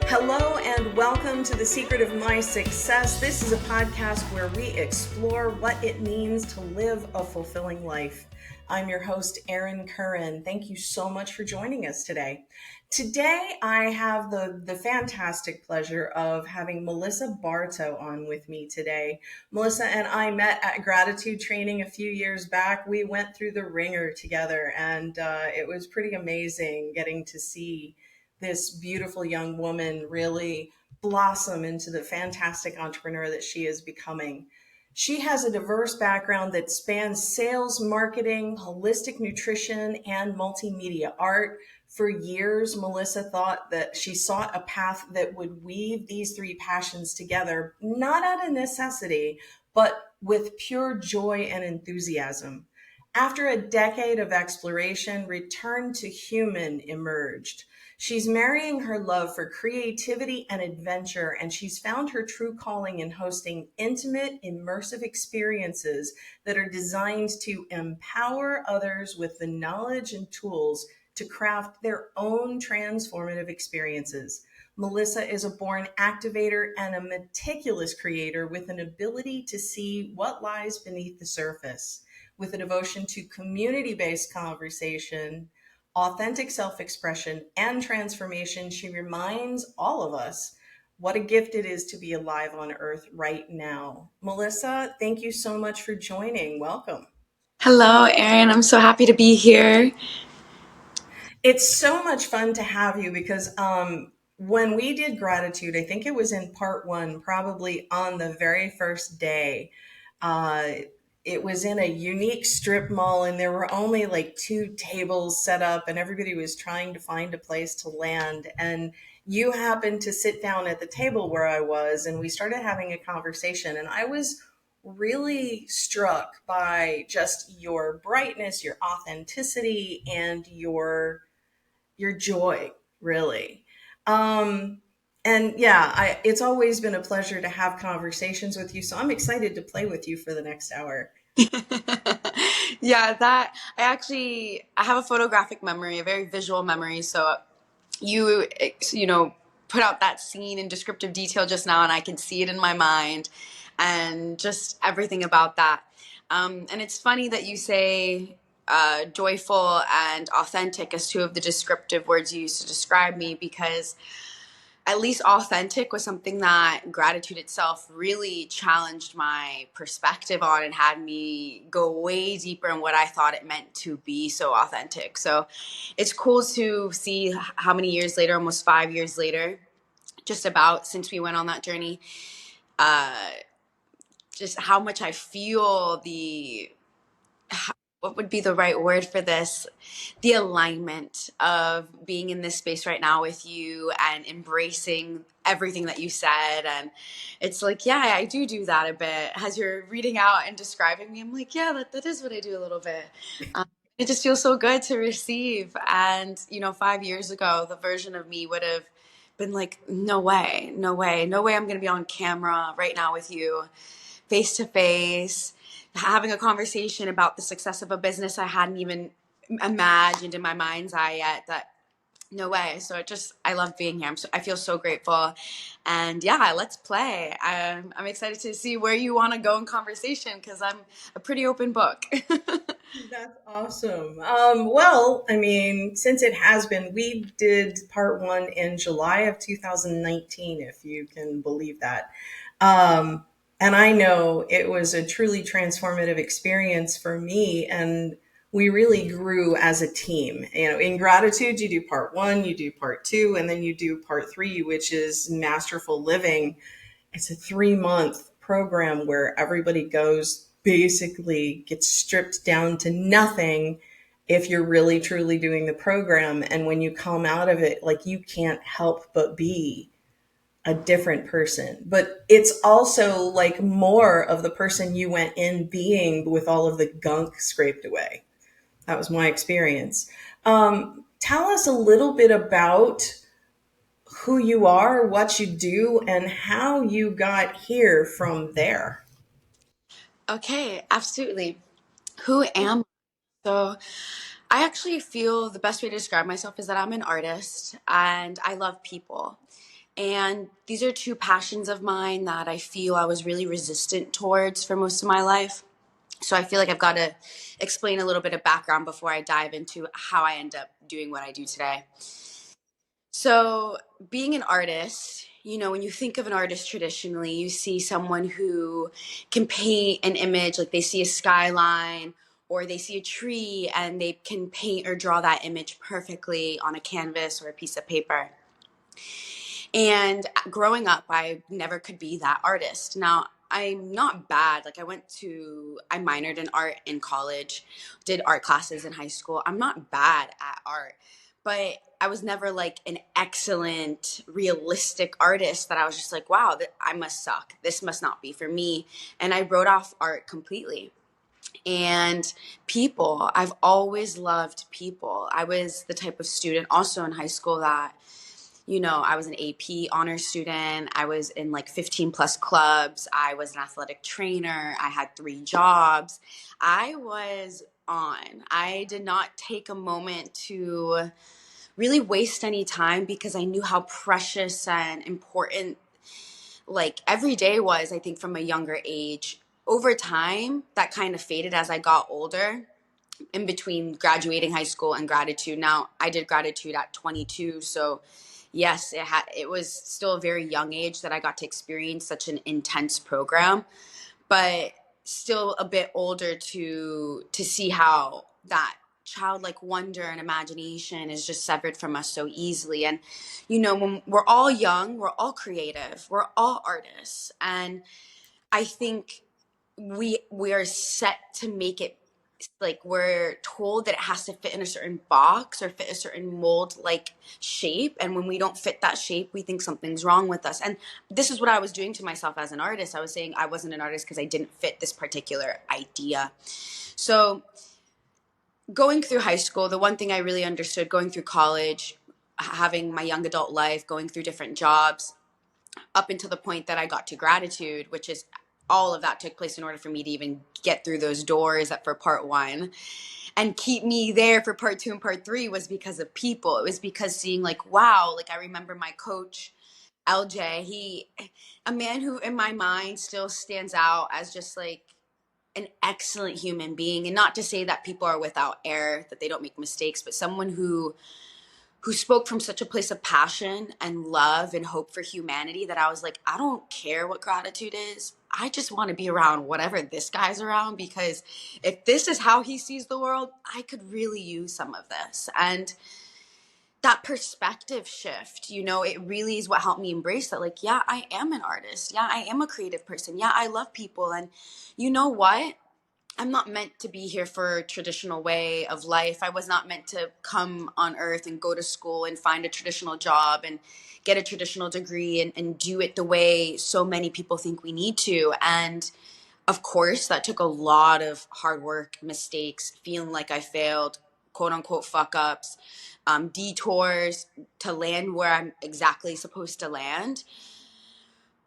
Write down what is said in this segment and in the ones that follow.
Hello and welcome to The Secret of My Success. This is a podcast where we explore what it means to live a fulfilling life. I'm your host, Erin Curran. Thank you so much for joining us today. Today, I have the fantastic pleasure of having Melissa Barto on with me today. Melissa and I met at gratitude training a few years back. We went through the ringer together, and it was pretty amazing getting to see this beautiful young woman really blossom into the fantastic entrepreneur that she is becoming. She has a diverse background that spans sales, marketing, holistic nutrition, and multimedia art. For years, Melissa thought that she sought a path that would weave these three passions together, not out of necessity, but with pure joy and enthusiasm. After a decade of exploration, Return to Human emerged. She's marrying her love for creativity and adventure, and she's found her true calling in hosting intimate, immersive experiences that are designed to empower others with the knowledge and tools to craft their own transformative experiences. Melissa is a born activator and a meticulous creator with an ability to see what lies beneath the surface. With a devotion to community based conversation, authentic self expression, and transformation, she reminds all of us what a gift it is to be alive on earth right now. Melissa, thank you so much for joining. Welcome. Hello, Erin. I'm so happy to be here. It's so much fun to have you because when we did gratitude, I think it was in part one, probably on the very first day. Uh, it was in a unique strip mall, and there were only like two tables set up, and everybody was trying to find a place to land. And you happened to sit down at the table where I was, and we started having a conversation. And I was really struck by just your brightness, your authenticity, and your joy, really. Um, and yeah, it's always been a pleasure to have conversations with you. So I'm excited to play with you for the next hour. Yeah, that I have a photographic memory, a very visual memory. So you put out that scene in descriptive detail just now, and I can see it in my mind, and just everything about that. And it's funny that you say joyful and authentic as two of the descriptive words you used to describe me, because at least authentic was something that gratitude itself really challenged my perspective on and had me go way deeper in what I thought it meant to be so authentic. So it's cool to see how many years later, almost 5 years later, just about since we went on that journey, uh, just how much I feel what would be the right word for this? The alignment of being in this space right now with you and embracing everything that you said. And it's like, yeah, I do that a bit. As you're reading out and describing me, I'm like, yeah, that is what I do a little bit. It just feels so good to receive. And, 5 years ago, the version of me would have been like, no way, no way, no way I'm going to be on camera right now with you, face to face, having a conversation about the success of a business I hadn't even imagined in my mind's eye yet. That no way. So I love being here. I feel so grateful. And yeah, let's play. I'm excited to see where you want to go in conversation, because I'm a pretty open book. That's awesome. Well, I mean, since it has been, we did part one in July of 2019, if you can believe that. Um, and I know it was a truly transformative experience for me. And we really grew as a team. In gratitude, you do part one, you do part two, and then you do part three, which is masterful living. It's a 3 month program where everybody goes, basically gets stripped down to nothing if you're really truly doing the program. And when you come out of it, like, you can't help but be a different person. But it's also like more of the person you went in being, with all of the gunk scraped away. That was my experience. Tell us a little bit about who you are, what you do, and how you got here from there. Okay, absolutely. Who am I? So I actually feel the best way to describe myself is that I'm an artist and I love people. And these are two passions of mine that I feel I was really resistant towards for most of my life. So I feel like I've got to explain a little bit of background before I dive into how I end up doing what I do today. So, being an artist, when you think of an artist traditionally, you see someone who can paint an image, like they see a skyline or they see a tree and they can paint or draw that image perfectly on a canvas or a piece of paper. And growing up, I never could be that artist. Now, I'm not bad. Like, I minored in art in college, did art classes in high school. I'm not bad at art, but I was never like an excellent, realistic artist that I was just like, wow, I must suck. This must not be for me. And I wrote off art completely. And people, I've always loved people. I was the type of student also in high school that I was an AP honor student. I was in like 15 plus clubs. I was an athletic trainer. I had 3 jobs. I was on. I did not take a moment to really waste any time because I knew how precious and important like every day was, I think, from a younger age. Over time, that kind of faded as I got older in between graduating high school and gratitude. Now, I did gratitude at 22, so yes, it was still a very young age that I got to experience such an intense program, but still a bit older to see how that childlike wonder and imagination is just severed from us so easily. And when we're all young, we're all creative, we're all artists, and I think we are set to make it like we're told that it has to fit in a certain box or fit a certain mold like shape, and when we don't fit that shape we think something's wrong with us. And this is what I was doing to myself as an artist. I was saying I wasn't an artist because I didn't fit this particular idea. So going through high school, the one thing I really understood, going through college, having my young adult life, going through different jobs, up until the point that I got to gratitude, which is all of that took place in order for me to even get through those doors for part 1 and keep me there for part 2 and part 3, was because of people. It was because seeing like, wow, like I remember my coach, LJ, a man who in my mind still stands out as just like an excellent human being. And not to say that people are without error, that they don't make mistakes, but someone who spoke from such a place of passion and love and hope for humanity that I was like, I don't care what gratitude is. I just want to be around whatever this guy's around, because if this is how he sees the world, I could really use some of this. And that perspective shift, it really is what helped me embrace that. Like, yeah, I am an artist. Yeah, I am a creative person. Yeah, I love people. And you know what? I'm not meant to be here for a traditional way of life. I was not meant to come on earth and go to school and find a traditional job and get a traditional degree and do it the way so many people think we need to. And of course, that took a lot of hard work, mistakes, feeling like I failed, quote unquote fuck ups, detours to land where I'm exactly supposed to land.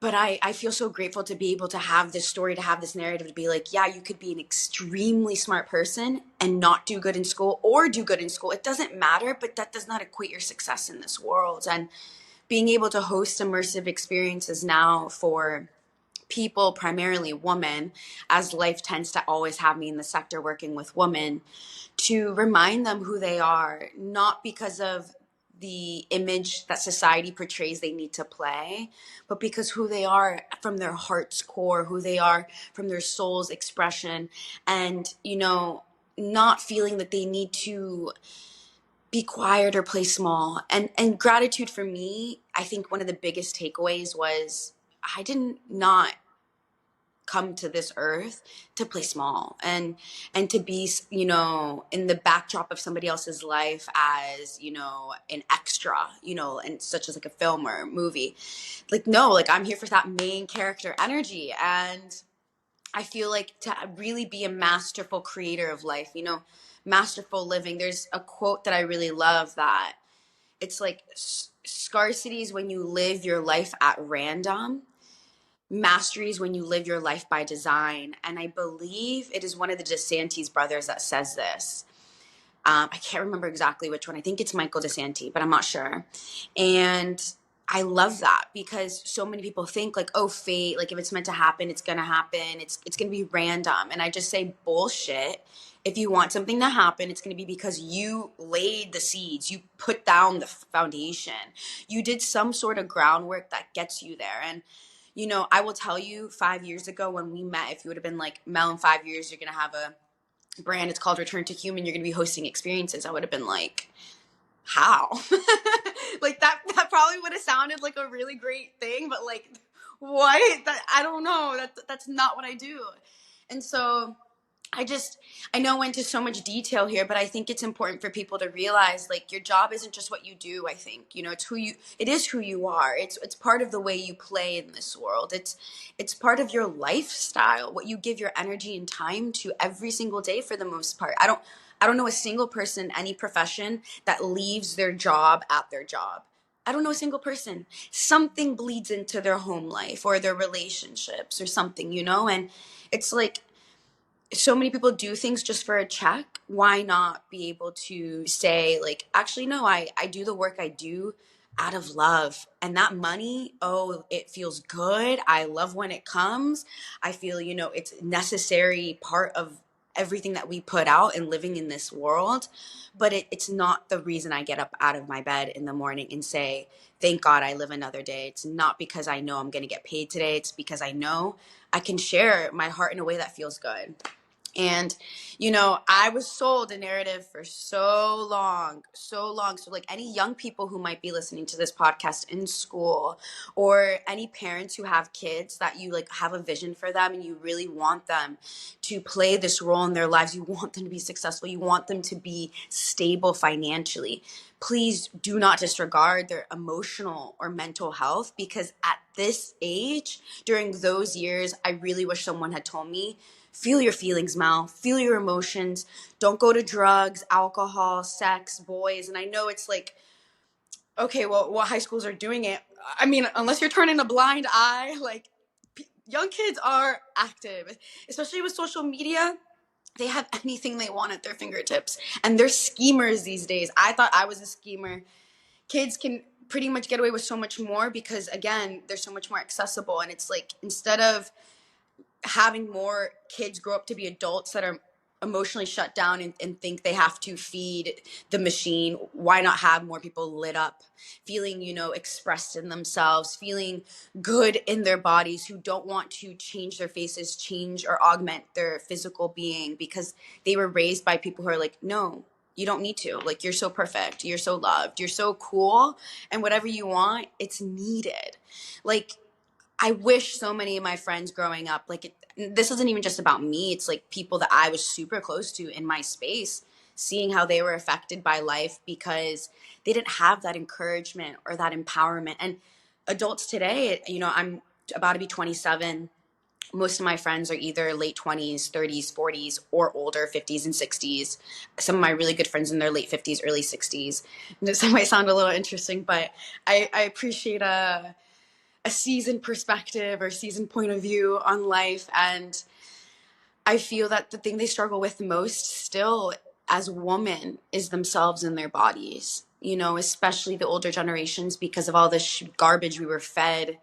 But I feel so grateful to be able to have this story, to have this narrative, to be like, yeah, you could be an extremely smart person and not do good in school, or do good in school. It doesn't matter, but that does not equate your success in this world. And being able to host immersive experiences now for people, primarily women, as life tends to always have me in the sector working with women, to remind them who they are, not because of the image that society portrays they need to play, but because who they are from their heart's core, who they are from their soul's expression, and, not feeling that they need to be quiet or play small. And gratitude for me, I think one of the biggest takeaways was I didn't not come to this earth to play small and to be in the backdrop of somebody else's life as an extra, and such as like a film or a movie. Like, no, like I'm here for that main character energy. And I feel like to really be a masterful creator of life, masterful living, there's a quote that I really love that it's like scarcity is when you live your life at random. Mastery is when you live your life by design. And I believe it is one of the DeSantis brothers that says this. I can't remember exactly which one. I think it's Michael DeSanti, but I'm not sure. And I love that because so many people think like, oh, fate, like if it's meant to happen, it's gonna happen. It's gonna be random. And I just say bullshit. If you want something to happen, it's gonna be because you laid the seeds, you put down the foundation, you did some sort of groundwork that gets you there. And I will tell you, 5 years ago when we met, if you would have been like, Mel, in 5 years, you're gonna have a brand. It's called Return to Human. You're gonna be hosting experiences. I would have been like, how? Like that probably would have sounded like a really great thing, but like, what? That I don't know. That's not what I do. And so I know I went into so much detail here, but I think it's important for people to realize like your job isn't just what you do. I think, it is who you are. It's part of the way you play in this world. It's part of your lifestyle, what you give your energy and time to every single day for the most part. I don't know a single person, any profession, that leaves their job at their job. I don't know a single person. Something bleeds into their home life or their relationships or something, and it's like so many people do things just for a check. Why not be able to say, like, actually, no, I do the work I do out of love. And that money, oh, it feels good. I love when it comes. I feel, it's a necessary part of everything that we put out and living in this world. But it's not the reason I get up out of my bed in the morning and say, thank God I live another day. It's not because I know I'm going to get paid today. It's because I know I can share my heart in a way that feels good. And, I was sold a narrative for so long, so long. So, like, any young people who might be listening to this podcast in school, or any parents who have kids that you like have a vision for them and you really want them to play this role in their lives, you want them to be successful, you want them to be stable financially. Please do not disregard their emotional or mental health, because at this age, during those years, I really wish someone had told me, feel your feelings, Mal. Feel your emotions. Don't go to drugs, alcohol, sex, boys. And I know it's like, okay, well, high schools are doing it. I mean, unless you're turning a blind eye, like, young kids are active, especially with social media. They have anything they want at their fingertips. And they're schemers these days. I thought I was a schemer. Kids can pretty much get away with so much more because, again, they're so much more accessible. And it's like, instead of having more kids grow up to be adults that are emotionally shut down and think they have to feed the machine, why not have more people lit up, feeling, expressed in themselves, feeling good in their bodies, who don't want to change their faces, change or augment their physical being because they were raised by people who are like, no, you don't need to. Like, you're so perfect, you're so loved, you're so cool, and whatever you want, it's needed. Like, I wish so many of my friends growing up, like, this isn't even just about me. It's like people that I was super close to in my space, seeing how they were affected by life because they didn't have that encouragement or that empowerment. And adults today, I'm about to be 27. Most of my friends are either late 20s, 30s, 40s, or older, 50s and 60s. Some of my really good friends in their late 50s, early 60s. This might sound a little interesting, but I appreciate a seasoned perspective or seasoned point of view on life. And I feel that the thing they struggle with most still as women is themselves and their bodies, especially the older generations, because of all this garbage we were fed,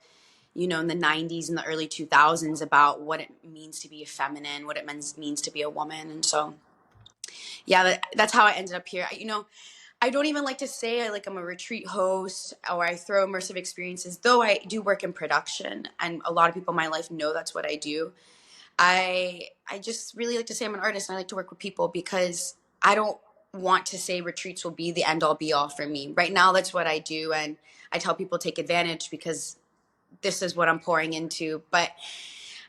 in the 90s and the early 2000s about what it means to be a feminine, what it means to be a woman. And so, yeah, that's how I ended up here. I don't even like to say I'm a retreat host or I throw immersive experiences, though I do work in production and a lot of people in my life know that's what I do. I just really like to say I'm an artist and I like to work with people because I don't want to say retreats will be the end all be all for me. Right now, that's what I do. And I tell people take advantage because this is what I'm pouring into. But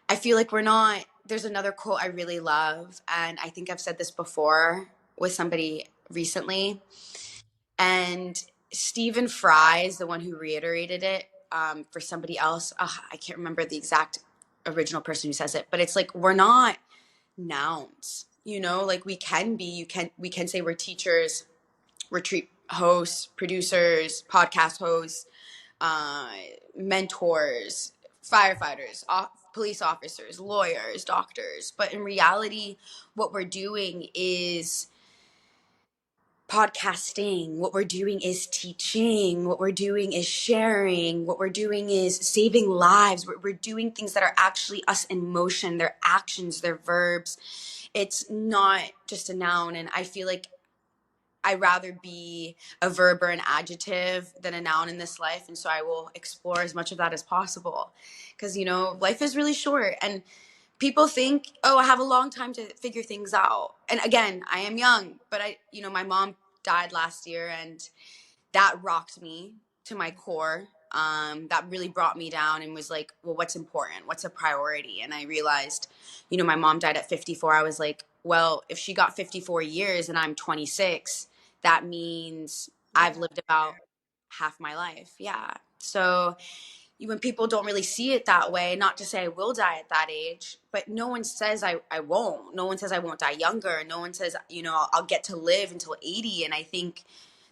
I feel like there's another quote I really love. And I think I've said this before with somebody recently. And Stephen Fry is the one who reiterated it for somebody else. I can't remember the exact original person who says it, but it's like, we're not nouns, like we can say we're teachers, retreat hosts, producers, podcast hosts, uh, mentors, firefighters, police officers, lawyers, doctors. But in reality, what we're doing is podcasting, what we're doing is teaching, what we're doing is sharing, what we're doing is saving lives. We're doing things that are actually us in motion. They're actions, they're verbs. It's not just a noun. And I feel like I'd rather be a verb or an adjective than a noun in this life. And so I will explore as much of that as possible. Because, life is really short. And people think, oh, I have a long time to figure things out. And again, I am young, but my mom died last year, and that rocked me to my core. That really brought me down and was like, well, what's important? What's a priority? And I realized, my mom died at 54. I was like, well, if she got 54 years and I'm 26, that means I've lived about half my life. Yeah. So when people don't really see it that way, not to say I will die at that age, but no one says I won't. No one says I won't die younger. No one says, I'll get to live until 80. And I think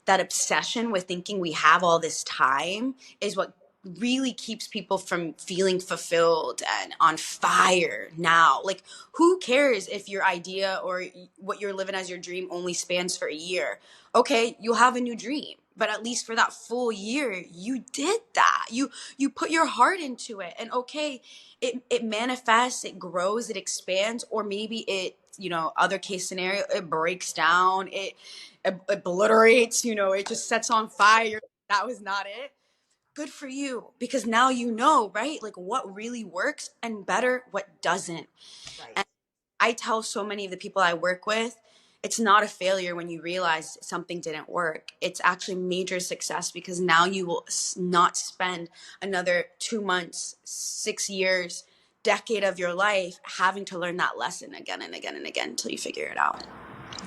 that obsession with thinking we have all this time is what really keeps people from feeling fulfilled and on fire now. Like, who cares if your idea or what you're living as your dream only spans for a year? Okay, you'll have a new dream, but at least for that full year, you did that. You put your heart into it, and okay, it manifests, it grows, it expands, or maybe it, other case scenario, it breaks down, it obliterates, it just sets on fire. That was not it. Good for you, because now right? Like, what really works, and better, what doesn't. Right. And I tell so many of the people I work with, it's not a failure when you realize something didn't work. It's actually major success, because now you will not spend another 2 months, 6 years, decade of your life having to learn that lesson again and again and again until you figure it out.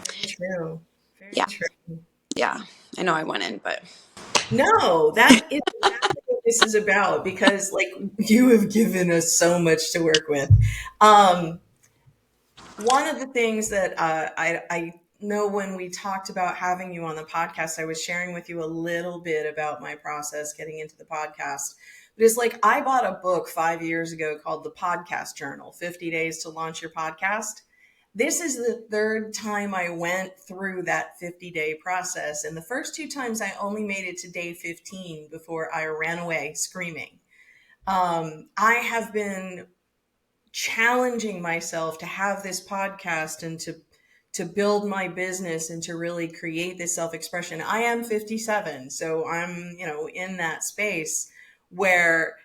Very true. Very Yeah. true. Yeah. I know I went in, but No, that is exactly what this is about, because like you have given us so much to work with. Um, One of the things that I know when we talked about having you on the podcast, I was sharing with you a little bit about my process getting into the podcast. But it's like I bought a book 5 years ago called The Podcast Journal, 50 Days to Launch Your Podcast. This is the third time I went through that 50-day process. And the first two times I only made it to day 15 before I ran away screaming. I have been challenging myself to have this podcast and to build my business and to really create this self-expression. I am 57, so I'm, in that space where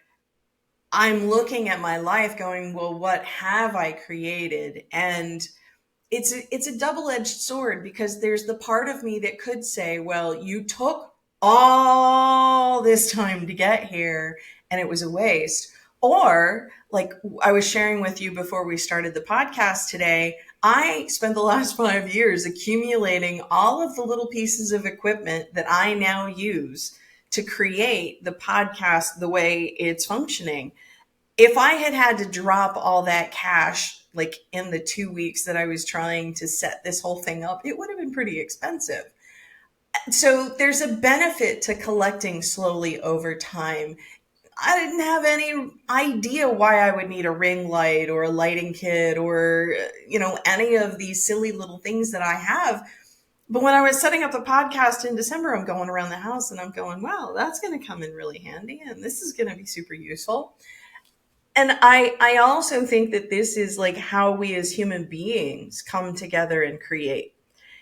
I'm looking at my life going, well, what have I created? And it's a double-edged sword, because there's the part of me that could say, well, you took all this time to get here and it was a waste. Or like I was sharing with you before we started the podcast today, I spent the last 5 years accumulating all of the little pieces of equipment that I now use to create the podcast the way it's functioning. If I had had to drop all that cash, like in the 2 weeks that I was trying to set this whole thing up, it would have been pretty expensive. So there's a benefit to collecting slowly over time. I didn't have any idea why I would need a ring light or a lighting kit or, any of these silly little things that I have. But when I was setting up the podcast in December, I'm going around the house and I'm going, wow, that's going to come in really handy. And this is going to be super useful. And I also think that this is like how we as human beings come together and create.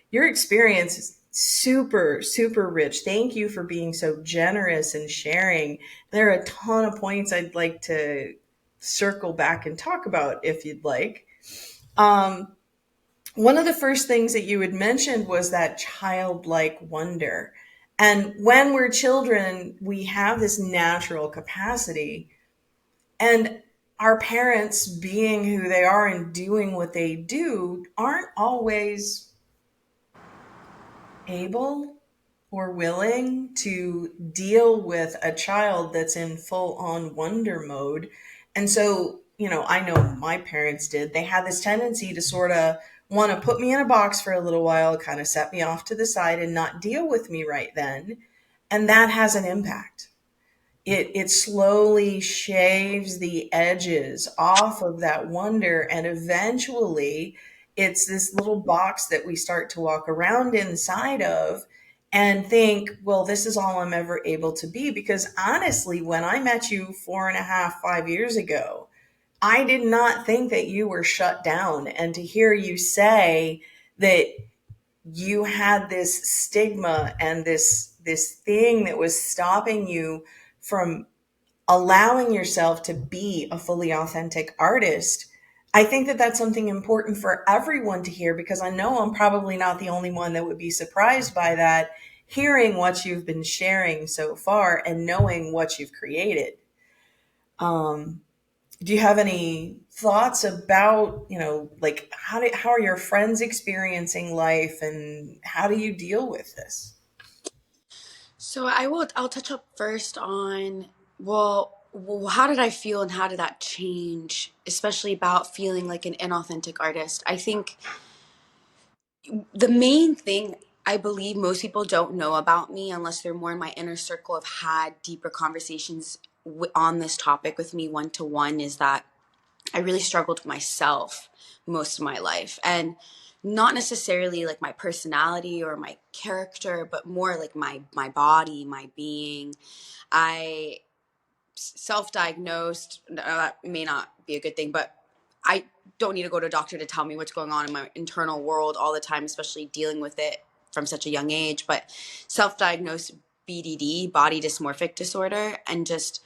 Your experience is super, super rich. Thank you for being so generous and sharing. There are a ton of points I'd like to circle back and talk about if you'd like. Um, One of the first things that you had mentioned was that childlike wonder. And when we're children, we have this natural capacity. And our parents, being who they are and doing what they do, aren't always able or willing to deal with a child that's in full on wonder mode. And so, I know my parents did. They had this tendency to sort of want to put me in a box for a little while, kind of set me off to the side and not deal with me right then. And that has an impact. It slowly shaves the edges off of that wonder, and eventually It's this little box that we start to walk around inside of and think, well, this is all I'm ever able to be. Because honestly, when I met you 4.5, 5 years ago, I did not think that you were shut down. And to hear you say that you had this stigma and this thing that was stopping you from allowing yourself to be a fully authentic artist, I think that that's something important for everyone to hear, because I know I'm probably not the only one that would be surprised by that, hearing what you've been sharing so far and knowing what you've created. Um, do you have any thoughts about, like how are your friends experiencing life and how do you deal with this? So I'll touch up first on, how did I feel and how did that change, especially about feeling like an inauthentic artist. I think the main thing I believe most people don't know about me, unless they're more in my inner circle, have had deeper conversations on this topic with me one to one, is that I really struggled with myself most of my life. And not necessarily like my personality or my character, but more like my body, my being. I self-diagnosed. That may not be a good thing, but I don't need to go to a doctor to tell me what's going on in my internal world all the time, especially dealing with it from such a young age. But self-diagnosed BDD, body dysmorphic disorder, and just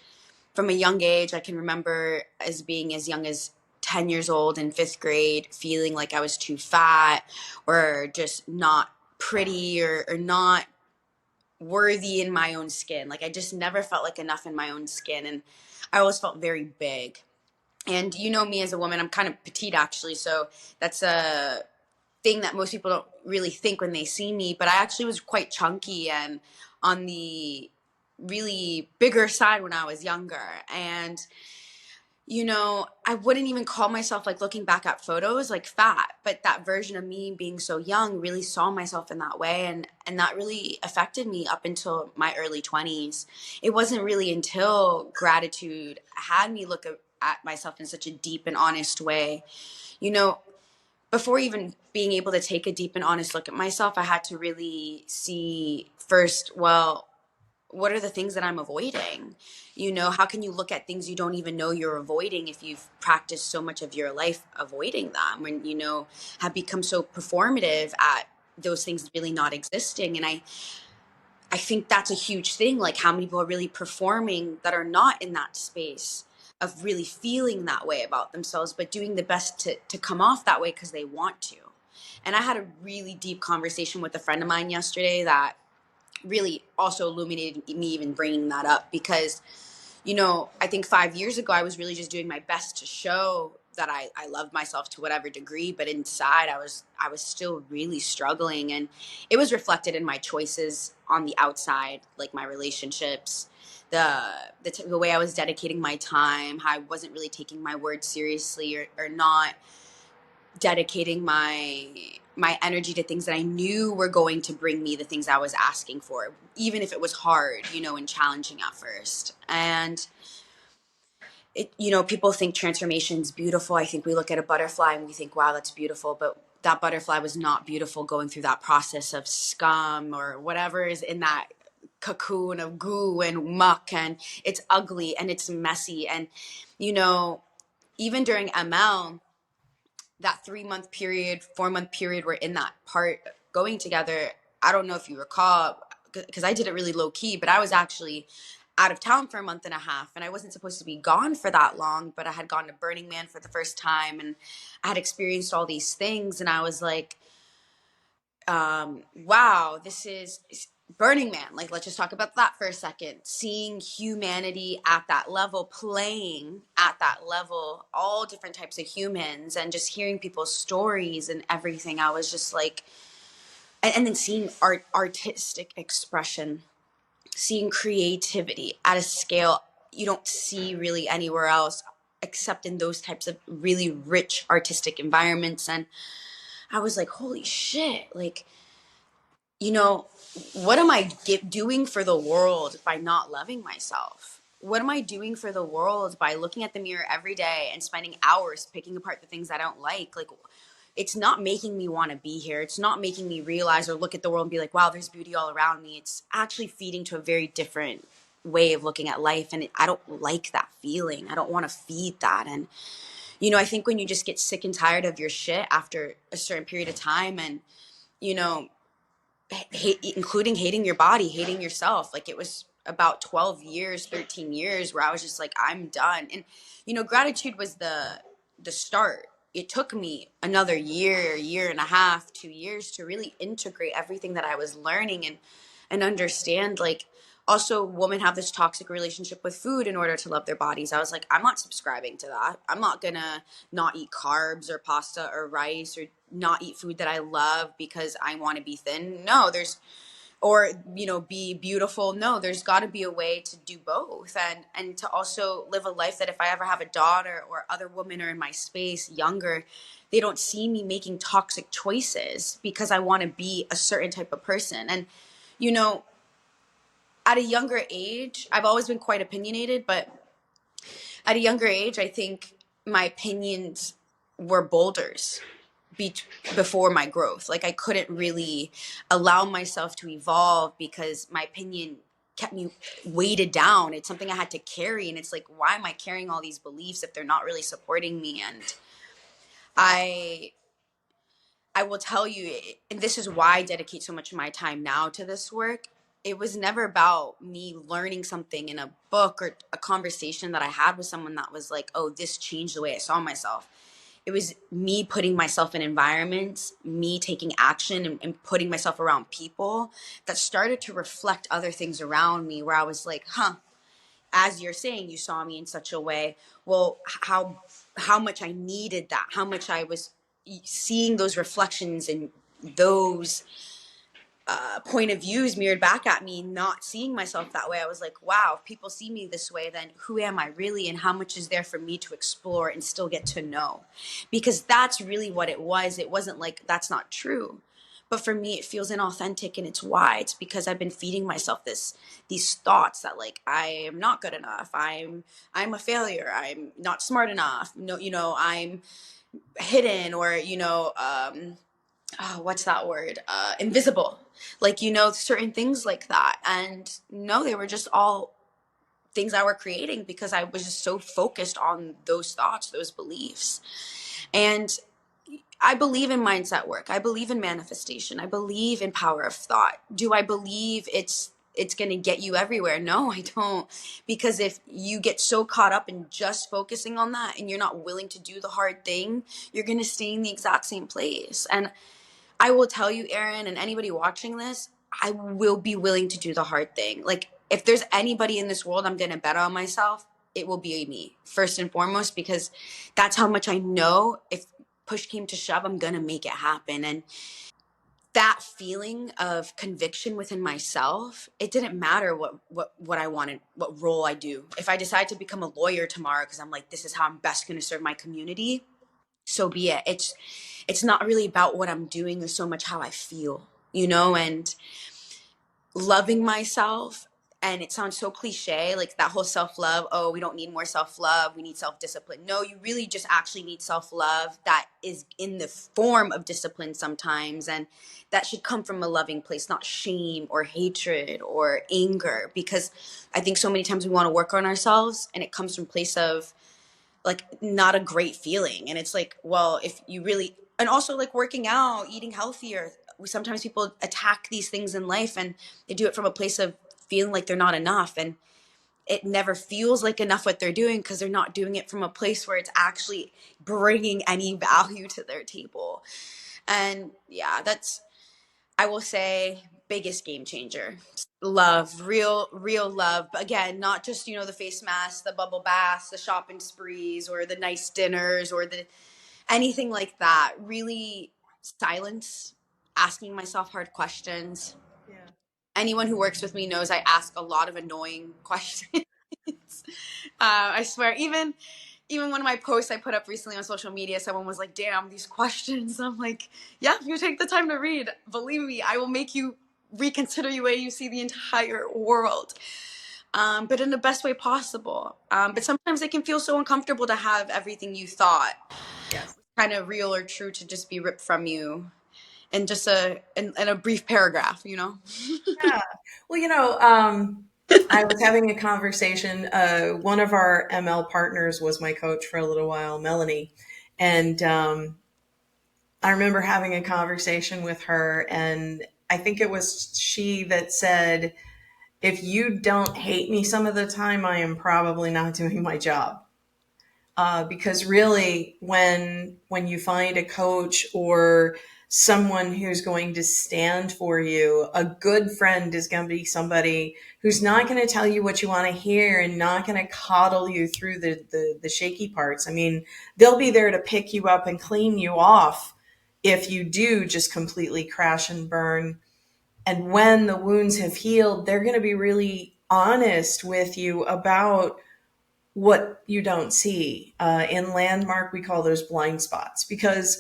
from a young age, I can remember as being as young as 10 years old in fifth grade, feeling like I was too fat or just not pretty, or not worthy in my own skin. Like I just never felt like enough in my own skin. And I always felt very big. And you know me as a woman, I'm kind of petite actually. So that's a thing that most people don't really think when they see me. But I actually was quite chunky and on the really bigger side when I was younger. And I wouldn't even call myself, like looking back at photos, like fat, but that version of me being so young really saw myself in that way, and that really affected me up until my early 20s. It wasn't really until gratitude had me look at myself in such a deep and honest way. You know, before even being able to take a deep and honest look at myself, I had to really see first, well, what are the things that I'm avoiding? How can you look at things you don't even know you're avoiding if you've practiced so much of your life avoiding them, when have become so performative at those things really not existing? And I think that's a huge thing. Like, how many people are really performing that are not in that space of really feeling that way about themselves, but doing the best to come off that way because they want to. And I had a really deep conversation with a friend of mine yesterday that really also illuminated me even bringing that up, because I think 5 years ago I was really just doing my best to show that I loved myself to whatever degree, but inside I was still really struggling, and it was reflected in my choices on the outside, like my relationships, the way I was dedicating my time, how I wasn't really taking my words seriously, or not dedicating my energy to things that I knew were going to bring me the things I was asking for, even if it was hard, and challenging at first. And people think transformation's beautiful. I think we look at a butterfly and we think, wow, that's beautiful. But that butterfly was not beautiful going through that process of scum or whatever is in that cocoon of goo and muck. And it's ugly and it's messy. And, even during ML, that 3 month period, 4 month period, we're in that part going together. I don't know if you recall, because I did it really low key, but I was actually out of town for a month and a half, and I wasn't supposed to be gone for that long, but I had gone to Burning Man for the first time, and I had experienced all these things, and I was like, wow, this is Burning Man. Like, let's just talk about that for a second. Seeing humanity at that level, playing at that level, all different types of humans, and just hearing people's stories and everything. I was just like, and then seeing artistic expression, seeing creativity at a scale you don't see really anywhere else except in those types of really rich artistic environments. And I was like, holy shit, like, you know, what am I doing for the world by not loving myself? What am I doing for the world by looking at the mirror every day and spending hours picking apart the things I don't like? Like, it's not making me want to be here. It's not making me realize or look at the world and be like, wow, there's beauty all around me. It's actually feeding to a very different way of looking at life. And I don't like that feeling. I don't want to feed that. And, I think when you just get sick and tired of your shit after a certain period of time and, you know, including hating your body, hating yourself. Like it was about 12 years, 13 years where I was just like, I'm done. And, gratitude was the start. It took me another year and a half, 2 years to really integrate everything that I was learning and understand, like, also women have this toxic relationship with food in order to love their bodies. I was like, I'm not subscribing to that. I'm not gonna not eat carbs or pasta or rice or not eat food that I love because I want to be thin. No, or be beautiful. No, there's got to be a way to do both, and to also live a life that if I ever have a daughter or other women are in my space younger, they don't see me making toxic choices because I want to be a certain type of person. And you know at a younger age, I've always been quite opinionated, but at a younger age, I think my opinions were boulders be- before my growth. Like I couldn't really allow myself to evolve because my opinion kept me weighted down. It's something I had to carry. And it's like, why am I carrying all these beliefs if they're not really supporting me? And I I will tell you, and this is why I dedicate so much of my time now to this work. It was never about me learning something in a book or a conversation that I had with someone that was like, oh, this changed the way I saw myself. It was me putting myself in environments, me taking action and putting myself around people that started to reflect other things around me where I was like, huh, as you're saying, you saw me in such a way. Well, how much I needed that, how much I was seeing those reflections and those point of views mirrored back at me, not seeing myself that way. I was like, wow, if people see me this way, then who am I really? And how much is there for me to explore and still get to know? Because that's really what it was. It wasn't like that's not true. But for me, it feels inauthentic, and it's why. It's because I've been feeding myself these thoughts that like I am not good enough. I'm a failure. I'm not smart enough. No, I'm hidden, or what's that word? Invisible. Like, certain things like that. And no, they were just all things I were creating because I was just so focused on those thoughts, those beliefs. And I believe in mindset work. I believe in manifestation. I believe in power of thought. Do I believe it's going to get you everywhere? No, I don't. Because if you get so caught up in just focusing on that and you're not willing to do the hard thing, you're going to stay in the exact same place. And I will tell you, Erin, and anybody watching this, I will be willing to do the hard thing. Like, if there's anybody in this world I'm going to bet on myself, it will be me, first and foremost, because that's how much I know if push came to shove, I'm going to make it happen. And that feeling of conviction within myself, it didn't matter what I wanted, what role I do. If I decide to become a lawyer tomorrow because I'm like, this is how I'm best going to serve my community, so be it. It's not really about what I'm doing or so much how I feel, and loving myself. And it sounds so cliche, like that whole self-love. Oh, we don't need more self-love, we need self-discipline. No, you really just actually need self-love that is in the form of discipline sometimes, and that should come from a loving place, not shame or hatred or anger. Because I think so many times we want to work on ourselves and it comes from a place of like not a great feeling. And it's like, well, if you really, and also like working out, eating healthier, sometimes people attack these things in life and they do it from a place of feeling like they're not enough, and it never feels like enough what they're doing because they're not doing it from a place where it's actually bringing any value to their table. And yeah, that's, I will say, biggest game changer. Love, real love. But again, not just, the face masks, the bubble baths, the shopping sprees, or the nice dinners, or the anything like that. Really silence, asking myself hard questions. Yeah. Anyone who works with me knows I ask a lot of annoying questions. I swear, even one of my posts I put up recently on social media, someone was like, damn, these questions. I'm like, yeah, if you take the time to read, believe me, I will make you reconsider the way you see the entire world. But in the best way possible. But sometimes it can feel so uncomfortable to have everything you thought. Yes. kind of real or true to just be ripped from you in just in a brief paragraph, you know? Yeah. Well, I was having a conversation. One of our ML partners was my coach for a little while, Melanie. And I remember having a conversation with her, and I think it was she that said, if you don't hate me some of the time, I am probably not doing my job. Because really, when you find a coach or someone who's going to stand for you, a good friend is going to be somebody who's not going to tell you what you want to hear and not going to coddle you through the shaky parts. I mean, they'll be there to pick you up and clean you off if you do just completely crash and burn. And when the wounds have healed, they're going to be really honest with you about what you don't see. In Landmark, we call those blind spots because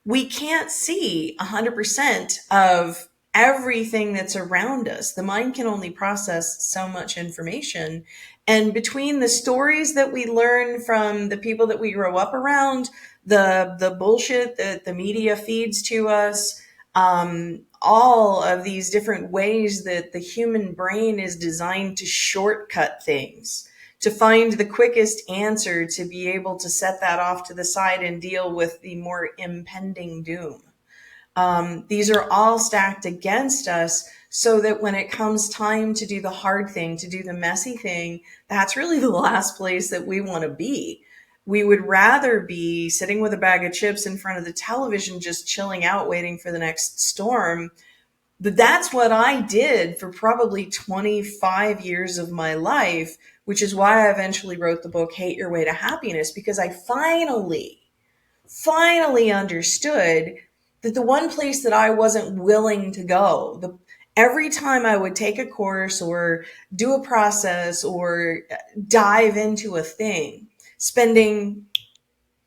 we can't see 100% of everything that's around us. The mind can only process so much information. And between the stories that we learn from the people that we grow up around, the bullshit that the media feeds to us, all of these different ways that the human brain is designed to shortcut things, to find the quickest answer, to be able to set that off to the side and deal with the more impending doom. These are all stacked against us so that when it comes time to do the hard thing, to do the messy thing, that's really the last place that we want to be. We would rather be sitting with a bag of chips in front of the television, just chilling out, waiting for the next storm. But that's what I did for probably 25 years of my life, which is why I eventually wrote the book, Hate Your Way to Happiness, because I finally understood that the one place that I wasn't willing to go, every time I would take a course or do a process or dive into a thing, spending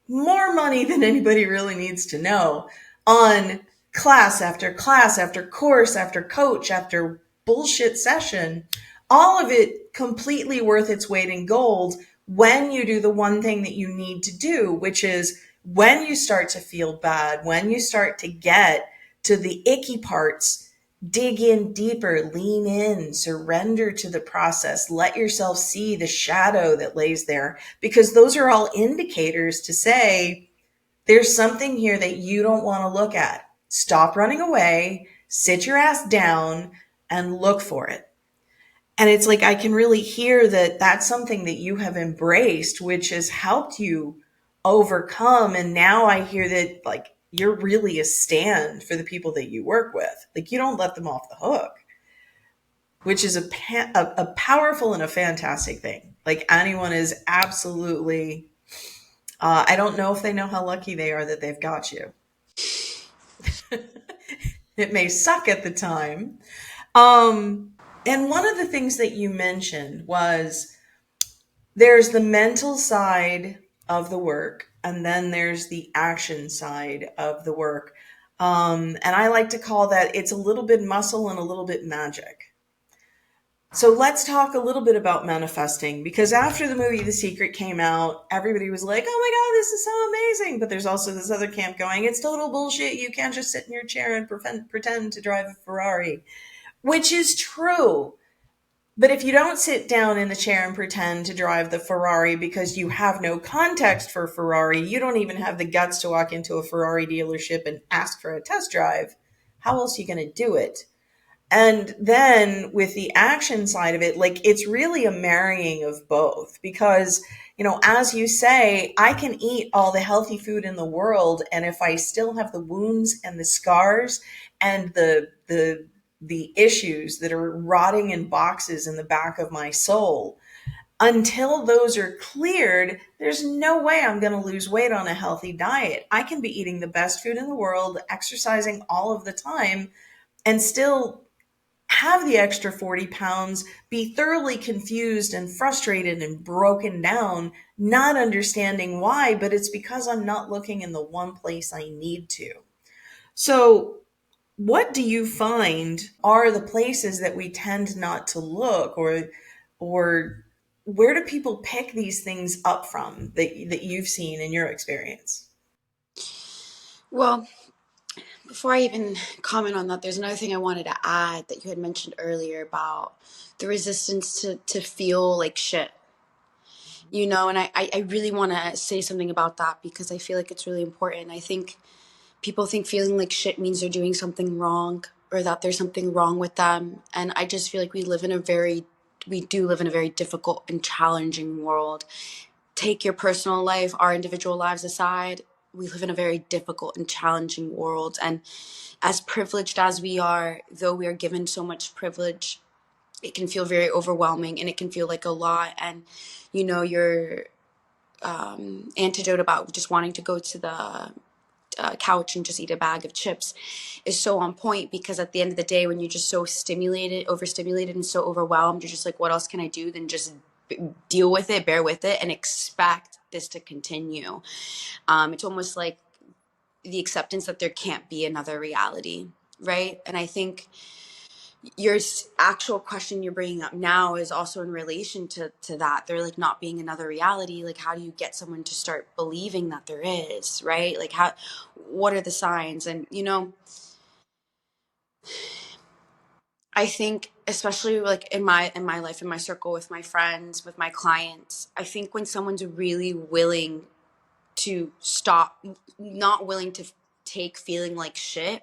more money than anybody really needs to know on class after course after coach after bullshit session, all of it completely worth its weight in gold when you do the one thing that you need to do, which is when you start to feel bad, when you start to get to the icky parts, dig in deeper, lean in, surrender to the process, let yourself see the shadow that lays there, because those are all indicators to say there's something here that you don't want to look at. Stop running away, sit your ass down, and look for it. And it's like I can really hear that that's something that you have embraced, which has helped you overcome. And now I hear that like you're really a stand for the people that you work with. Like you don't let them off the hook, which is a powerful and a fantastic thing. Like anyone is absolutely. I don't know if they know how lucky they are that they've got you. It may suck at the time. And one of the things that you mentioned was there's the mental side of the work, and then there's the action side of the work. And I like to call that it's a little bit muscle and a little bit magic. So let's talk a little bit about manifesting, because after the movie The Secret came out, everybody was like, oh my God, this is so amazing. But there's also this other camp going, it's total bullshit. You can't just sit in your chair and pretend to drive a Ferrari, which is true. But if you don't sit down in the chair and pretend to drive the Ferrari because you have no context for Ferrari, you don't even have the guts to walk into a Ferrari dealership and ask for a test drive, how else are you going to do it? And then with the action side of it, like it's really a marrying of both because, as you say, I can eat all the healthy food in the world. And if I still have the wounds and the scars and the issues that are rotting in boxes in the back of my soul, until those are cleared, there's no way I'm going to lose weight on a healthy diet. I can be eating the best food in the world, exercising all of the time, and still have the extra 40 pounds, be thoroughly confused and frustrated and broken down, not understanding why, but it's because I'm not looking in the one place I need to. So, what do you find are the places that we tend not to look, or where do people pick these things up from that you've seen in your experience? Well, before I even comment on that, there's another thing I wanted to add that you had mentioned earlier about the resistance to feel like shit. And I really want to say something about that because I feel like it's really important. I think people think feeling like shit means they're doing something wrong or that there's something wrong with them. And I just feel like we do live in a very difficult and challenging world. Take your personal life, our individual lives aside, we live in a very difficult and challenging world. And as privileged as we are, though we are given so much privilege, it can feel very overwhelming and it can feel like a lot. And, your antidote about just wanting to go to the couch and just eat a bag of chips is so on point, because at the end of the day, when you're just so stimulated, overstimulated, and so overwhelmed, you're just like, what else can I do than just deal with it, bear with it, and expect this to continue. It's almost like the acceptance that there can't be another reality, right? And I think your actual question you're bringing up now is also in relation to that. There like not being another reality. Like, how do you get someone to start believing that there is, right? Like, what are the signs? And I think, especially like in my life, in my circle, with my friends, with my clients, I think when someone's really willing to stop, not willing to take feeling like shit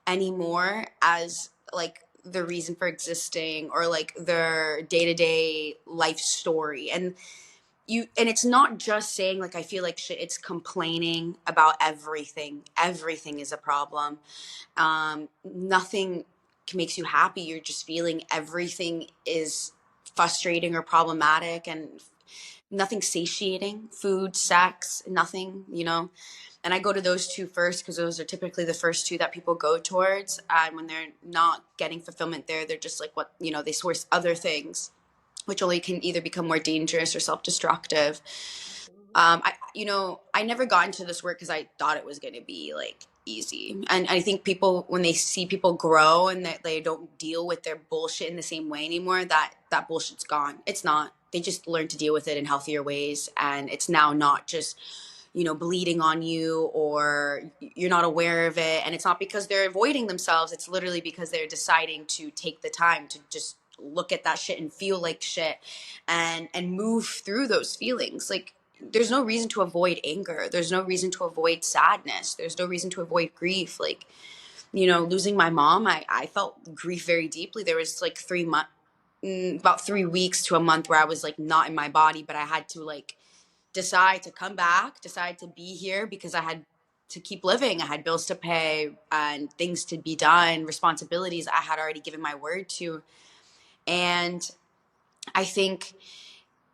anymore as like the reason for existing or like their day-to-day life story. And it's not just saying like I feel like shit, it's complaining about everything is a problem. Nothing makes you happy. You're just feeling everything is frustrating or problematic, and nothing satiating. Food, sex, nothing. And I go to those two first because those are typically the first two that people go towards. And when they're not getting fulfillment there, they're just like, they source other things, which only can either become more dangerous or self-destructive. I never got into this work because I thought it was going to be like easy. And I think people, when they see people grow and that they don't deal with their bullshit in the same way anymore, that bullshit's gone. It's not. They just learn to deal with it in healthier ways. And it's now not just, bleeding on you, or you're not aware of it. And it's not because they're avoiding themselves. It's literally because they're deciding to take the time to just look at that shit and feel like shit and move through those feelings. Like, there's no reason to avoid anger. There's no reason to avoid sadness. There's no reason to avoid grief. Like, losing my mom, I felt grief very deeply. There was like about 3 weeks to a month where I was like not in my body, but I had to like decide to come back, decide to be here because I had to keep living. I had bills to pay and things to be done, responsibilities I had already given my word to. And I think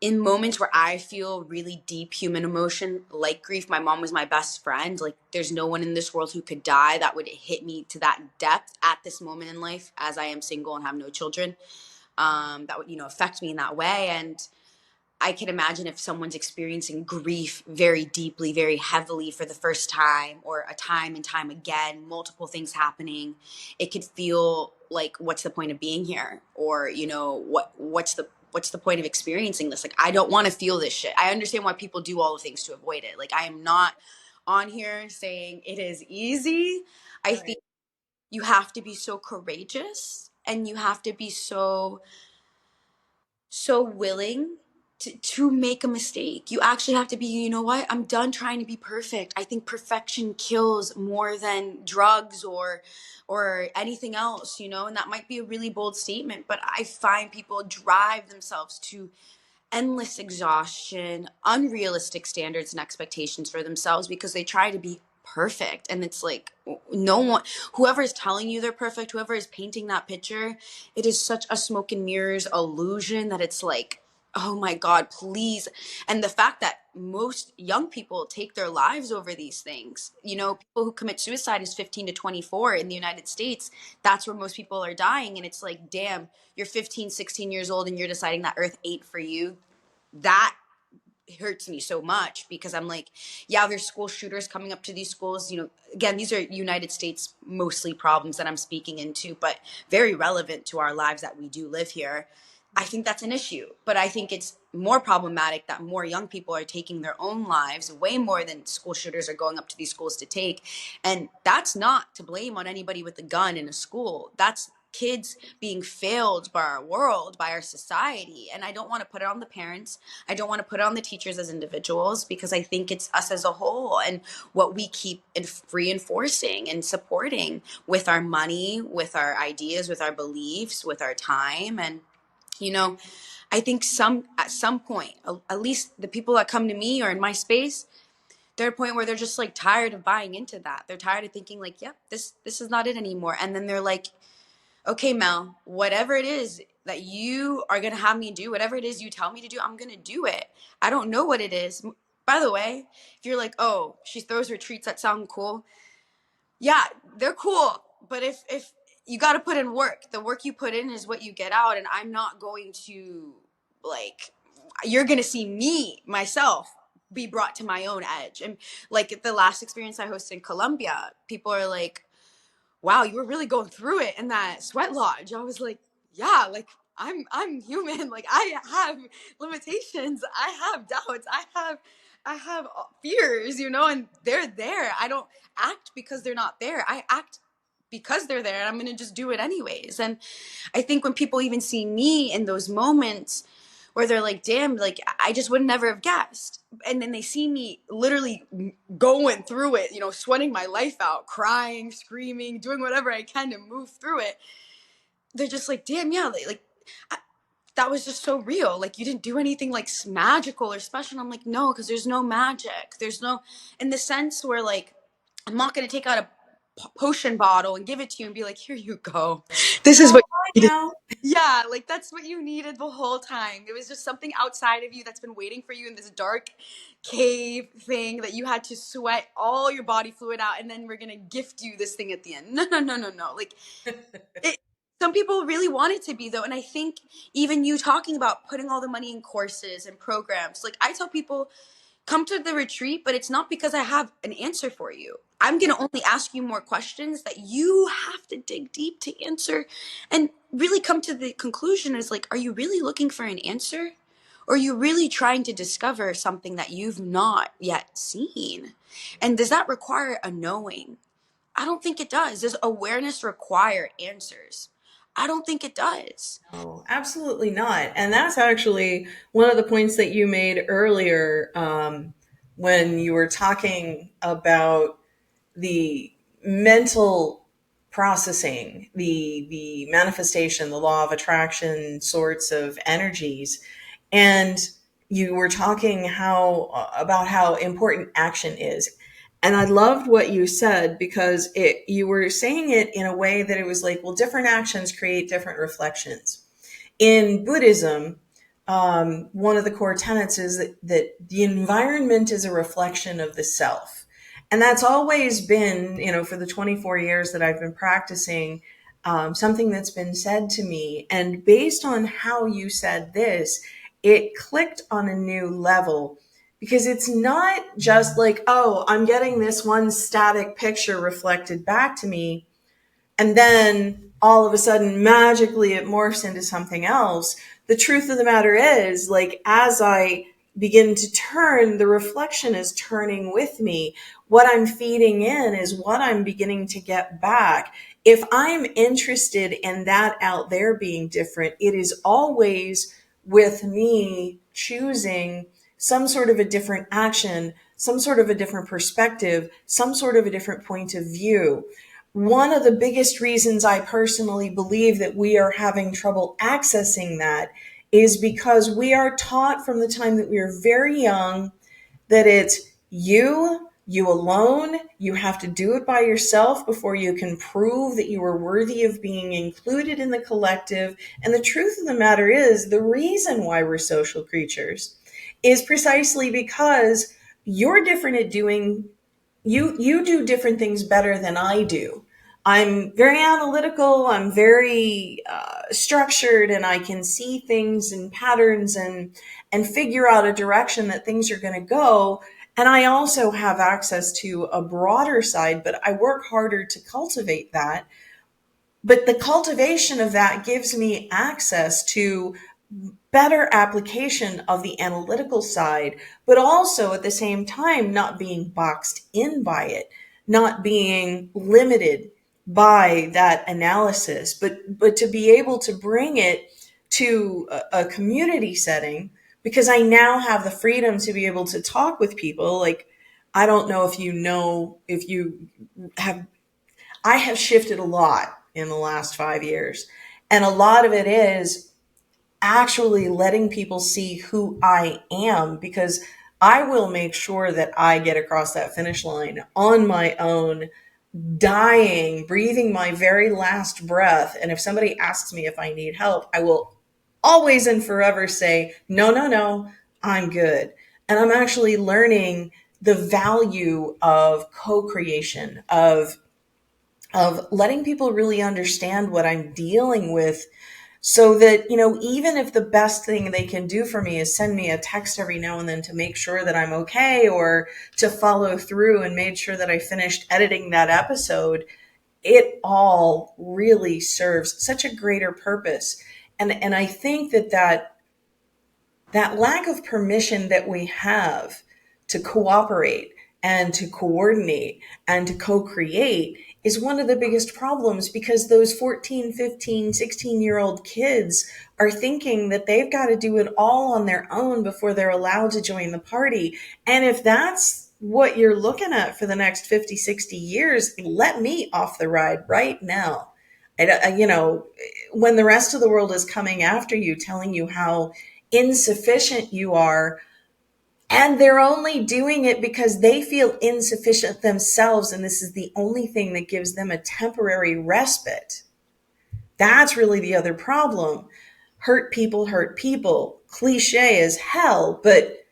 in moments where I feel really deep human emotion, like grief, my mom was my best friend. Like, there's no one in this world who could die that would hit me to that depth at this moment in life, as I am single and have no children, that would, affect me in that way. And I can imagine if someone's experiencing grief very deeply, very heavily for the first time, or a time and time again, multiple things happening, it could feel like, what's the point of being here? Or, what's the point of experiencing this? Like, I don't want to feel this shit. I understand why people do all the things to avoid it. Like, I am not on here saying it is easy. I think you have to be so courageous, and you have to be so willing to make a mistake. You actually have to be, you know what? I'm done trying to be perfect. I think perfection kills more than drugs or anything else, and that might be a really bold statement, but I find people drive themselves to endless exhaustion, unrealistic standards and expectations for themselves because they try to be perfect. And it's like, no one, whoever is telling you they're perfect, whoever is painting that picture, it is such a smoke and mirrors illusion that it's like, oh my God, please. And the fact that most young people take their lives over these things, people who commit suicide is 15 to 24 in the United States. That's where most people are dying. And it's like, damn, you're 15, 16 years old and you're deciding that Earth ain't for you. That hurts me so much because I'm like, yeah, there's school shooters coming up to these schools. Again, these are United States mostly problems that I'm speaking into, but very relevant to our lives that we do live here. I think that's an issue, but I think it's more problematic that more young people are taking their own lives, way more than school shooters are going up to these schools to take. And that's not to blame on anybody with a gun in a school. That's kids being failed by our world, by our society. And I don't want to put it on the parents. I don't want to put it on the teachers as individuals, because I think it's us as a whole and what we keep reinforcing and supporting with our money, with our ideas, with our beliefs, with our time. And you know, I think at some point, at least the people that come to me or in my space, they're at a point where they're just like tired of buying into that. They're tired of thinking like, yep, this is not it anymore. And then they're like, okay, Mel, whatever it is that you are gonna have me do, whatever it is you tell me to do, I'm gonna do it. I don't know what it is. By the way, if you're like, oh, she throws retreats that sound cool, yeah, they're cool. But if you got to put in work, the work you put in is what you get out. And I'm not going to, like, you're going to see me, myself, be brought to my own edge. And like the last experience I hosted in Colombia, people are like, wow, you were really going through it in that sweat lodge. I was like, yeah, like I'm human. Like I have limitations. I have doubts. I have fears, and they're there. I don't act because they're not there. I act because they're there, and I'm going to just do it anyways. And I think when people even see me in those moments where they're like, damn, like I just would never have guessed. And then they see me literally going through it, sweating my life out, crying, screaming, doing whatever I can to move through it. They're just like, damn, yeah, like that was just so real. Like you didn't do anything like magical or special. And I'm like, no, because there's no magic. There's no, in the sense where like, I'm not going to take out a potion bottle and give it to you and be like, here you go. This is Oh, what I you needed. know. Yeah, like that's what you needed the whole time. It was just something outside of you that's been waiting for you in this dark cave thing that you had to sweat all your body fluid out, and then we're gonna gift you this thing at the end. No, no, no, no, no. Like it, some people really want it to be though, and I think even you talking about putting all the money in courses and programs, like I tell people, come to the retreat, but it's not because I have an answer for you. I'm going to only ask you more questions that you have to dig deep to answer and really come to the conclusion is like, are you really looking for an answer? Or are you really trying to discover something that you've not yet seen? And does that require a knowing? I don't think it does. Does awareness require answers? I don't think it does. No, absolutely not. And that's actually one of the points that you made earlier when you were talking about the mental processing, the manifestation, the law of attraction sorts of energies. And you were talking how about how important action is. And I loved what you said because you were saying it in a way that it was like, well, different actions create different reflections. In Buddhism, one of the core tenets is that the environment is a reflection of the self. And that's always been, for the 24 years that I've been practicing, something that's been said to me. And based on how you said this, it clicked on a new level because it's not just like, oh, I'm getting this one static picture reflected back to me, and then all of a sudden magically it morphs into something else. The truth of the matter is, like, as I begin to turn, the reflection is turning with me. What I'm feeding in is what I'm beginning to get back. If I'm interested in that out there being different, it is always with me choosing some sort of a different action, some sort of a different perspective, some sort of a different point of view. One of the biggest reasons I personally believe that we are having trouble accessing that is because we are taught from the time that we are very young that it's you alone, you have to do it by yourself before you can prove that you are worthy of being included in the collective. And the truth of the matter is, the reason why we're social creatures is precisely because you're different at doing you do different things better than I do. I'm very analytical. I'm very structured, and I can see things and patterns and figure out a direction that things are going to go. And I also have access to a broader side, but I work harder to cultivate that. But the cultivation of that gives me access to better application of the analytical side, but also at the same time not being boxed in by it, not being limited by that analysis, but to be able to bring it to a community setting, because I now have the freedom to be able to talk with people. Like, I don't know if you know, if you have, I have shifted a lot in the last 5 years. And a lot of it is actually letting people see who I am, because I will make sure that I get across that finish line on my own, dying, breathing my very last breath. And if somebody asks me if I need help, I will always and forever say, no, no, no, I'm good. And I'm actually learning the value of co-creation, of letting people really understand what I'm dealing with, so that, even if the best thing they can do for me is send me a text every now and then to make sure that I'm okay, or to follow through and made sure that I finished editing that episode, it all really serves such a greater purpose. And I think that lack of permission that we have to cooperate and to coordinate and to co-create is one of the biggest problems, because those 14, 15, 16-year-old kids are thinking that they've got to do it all on their own before they're allowed to join the party. And if that's what you're looking at for the next 50, 60 years, let me off the ride right now. When the rest of the world is coming after you, telling you how insufficient you are, and they're only doing it because they feel insufficient themselves, and this is the only thing that gives them a temporary respite. That's really the other problem. Hurt people hurt people. Cliche as hell, but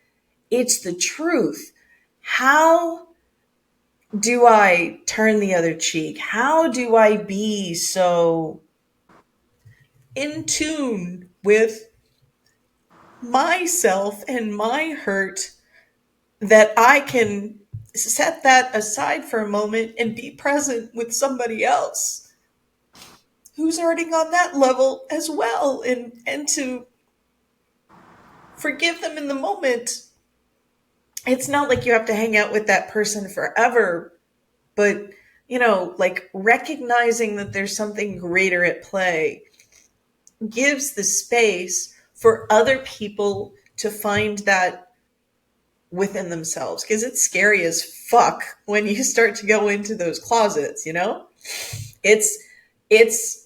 it's the truth. How do I turn the other cheek? How do I be so in tune with myself and my hurt that I can set that aside for a moment and be present with somebody else who's hurting on that level as well, and to forgive them in the moment. It's not like you have to hang out with that person forever, but like recognizing that there's something greater at play gives the space for other people to find that within themselves, because it's scary as fuck when you start to go into those closets. It's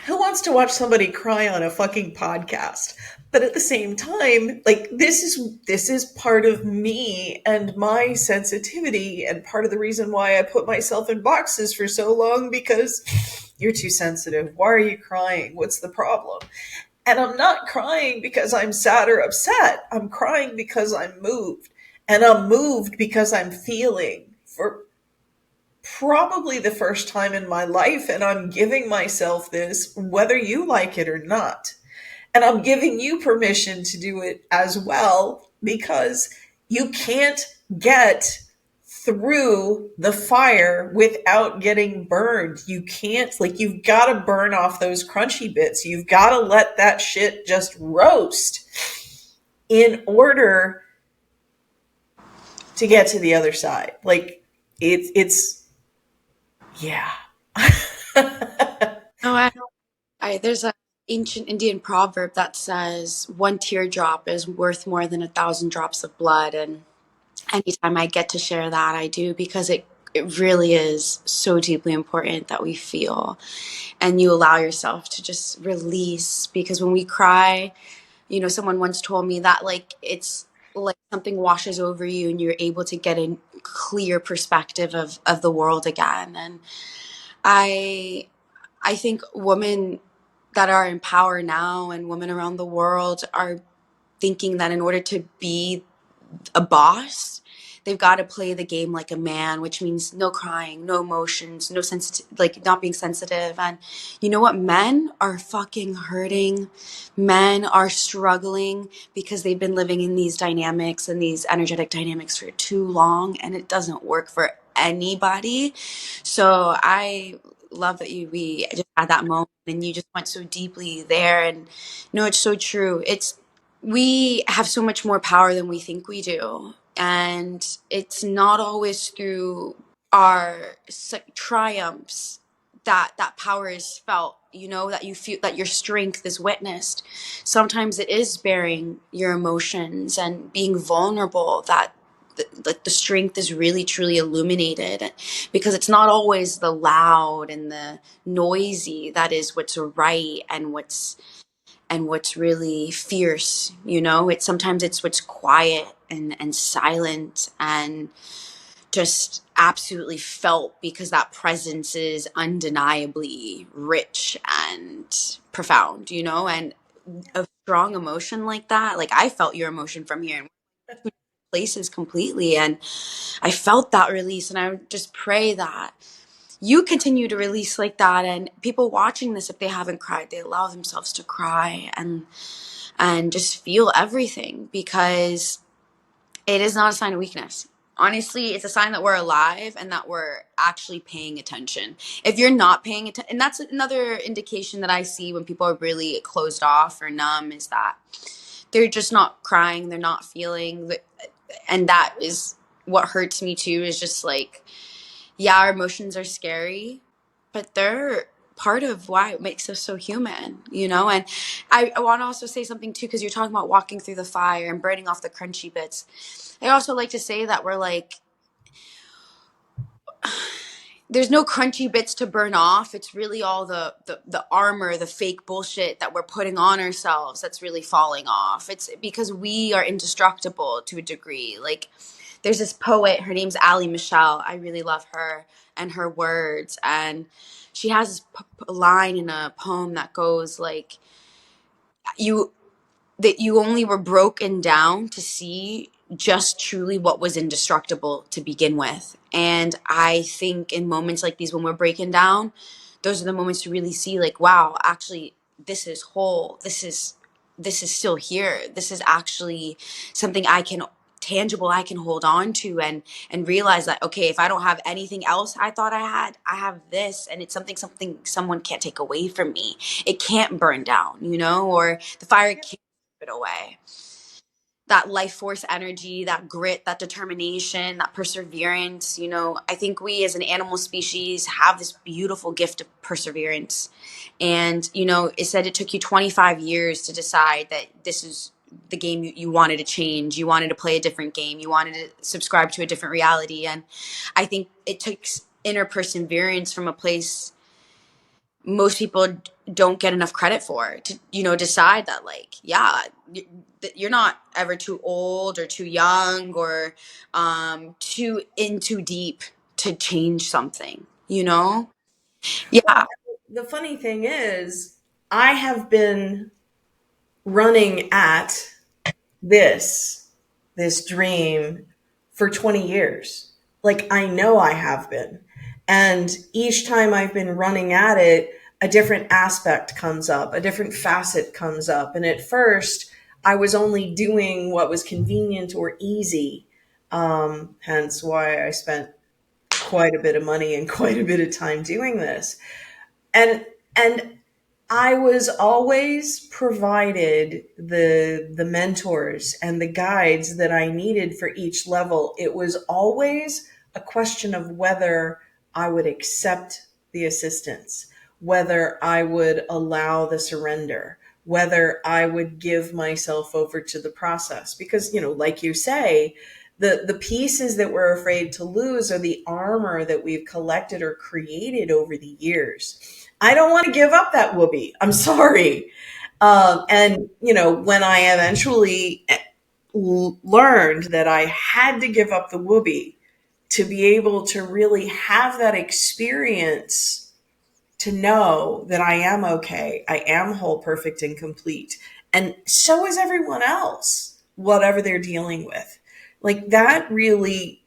who wants to watch somebody cry on a fucking podcast? But at the same time, like, this is part of me and my sensitivity, and part of the reason why I put myself in boxes for so long, because you're too sensitive. Why are you crying? What's the problem? And I'm not crying because I'm sad or upset. I'm crying because I'm moved. And I'm moved because I'm feeling for probably the first time in my life. And I'm giving myself this, whether you like it or not. And I'm giving you permission to do it as well, because you can't get through the fire without getting burned. You can't, like, you've got to burn off those crunchy bits. You've got to let that shit just roast in order to get to the other side. Like, it's yeah. No, there's a ancient Indian proverb that says one teardrop is worth more than 1,000 drops of blood, and anytime I get to share that, I do, because it really is so deeply important that we feel and you allow yourself to just release. Because when we cry, someone once told me that, like, it's like something washes over you and you're able to get a clear perspective of the world again. And I I think women that are in power now and women around the world are thinking that in order to be a boss, they've got to play the game like a man, which means no crying, no emotions, no sensitive, like not being sensitive. And you know what? Men are fucking hurting. Men are struggling because they've been living in these dynamics and these energetic dynamics for too long, and it doesn't work for anybody. So I love that we just had that moment and you just went so deeply there. And no, it's so true. We have so much more power than we think we do. And it's not always through our triumphs that power is felt, that you feel that your strength is witnessed. Sometimes it is bearing your emotions and being vulnerable that the strength is really truly illuminated, because it's not always the loud and the noisy that is what's right and what's really fierce. It's sometimes it's what's quiet and silent and just absolutely felt, because that presence is undeniably rich and profound, and a strong emotion like that. Like, I felt your emotion from here in places completely, and I felt that release. And I would just pray that you continue to release like that, and people watching this, if they haven't cried, they allow themselves to cry and just feel everything, because it is not a sign of weakness. Honestly, it's a sign that we're alive and that we're actually paying attention. If you're not paying attention, and that's another indication that I see when people are really closed off or numb, is that they're just not crying, they're not feeling. And that is what hurts me too, is just like, yeah, our emotions are scary, but they're part of why it makes us so human. And I want to also say something too, because you're talking about walking through the fire and burning off the crunchy bits. I also like to say that we're like, there's no crunchy bits to burn off. It's really all the armor, the fake bullshit that we're putting on ourselves that's really falling off. It's because we are indestructible to a degree. Like, there's this poet, her name's Ali Michelle. I really love her and her words. And she has this line in a poem that goes like, you that you only were broken down to see just truly what was indestructible to begin with. And I think in moments like these, when we're breaking down, those are the moments to really see, like, wow, actually, this is whole. This is still here. This is actually something I can hold on to, and realize that, okay, if I don't have anything else I thought I had, I have this, and it's something someone can't take away from me. It can't burn down, or the fire can't it away. That life force energy, that grit, that determination, that perseverance. I think we as an animal species have this beautiful gift of perseverance. And, it said it took you 25 years to decide that this is the game you wanted to change. You wanted to play a different game. You wanted to subscribe to a different reality. And I think it takes inner perseverance from a place most people don't get enough credit for, to decide that, like, yeah, you're not ever too old or too young or too deep to change something. Well, Yeah. the funny thing is, I have been running at this this dream for 20 years. Like, I know I have been. And each time I've been running at it, a different aspect comes up, a different facet comes up. And at first, I was only doing what was convenient or easy. Hence why I spent quite a bit of money and quite a bit of time doing this. And I was always provided the mentors and the guides that I needed for each level. It was always a question of whether I would accept the assistance, whether I would allow the surrender, whether I would give myself over to the process. Because, like you say, the pieces that we're afraid to lose are the armor that we've collected or created over the years. I don't want to give up that whoopee. I'm sorry. And, when I eventually learned that I had to give up the whoopee to be able to really have that experience, to know that I am okay, I am whole, perfect, and complete. And so is everyone else, whatever they're dealing with. Like, that really,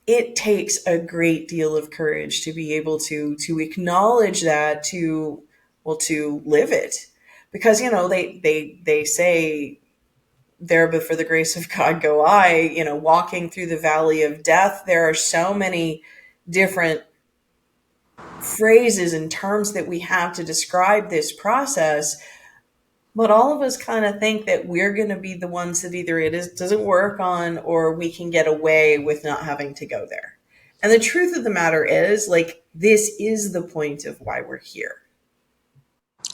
it takes a great deal of courage to be able to acknowledge that, to live it. Because, they say, there but for the grace of God go I. Walking through the valley of death, there are so many different phrases and terms that we have to describe this process. But all of us kind of think that we're going to be the ones that either doesn't work on, or we can get away with not having to go there. And the truth of the matter is, like, this is the point of why we're here.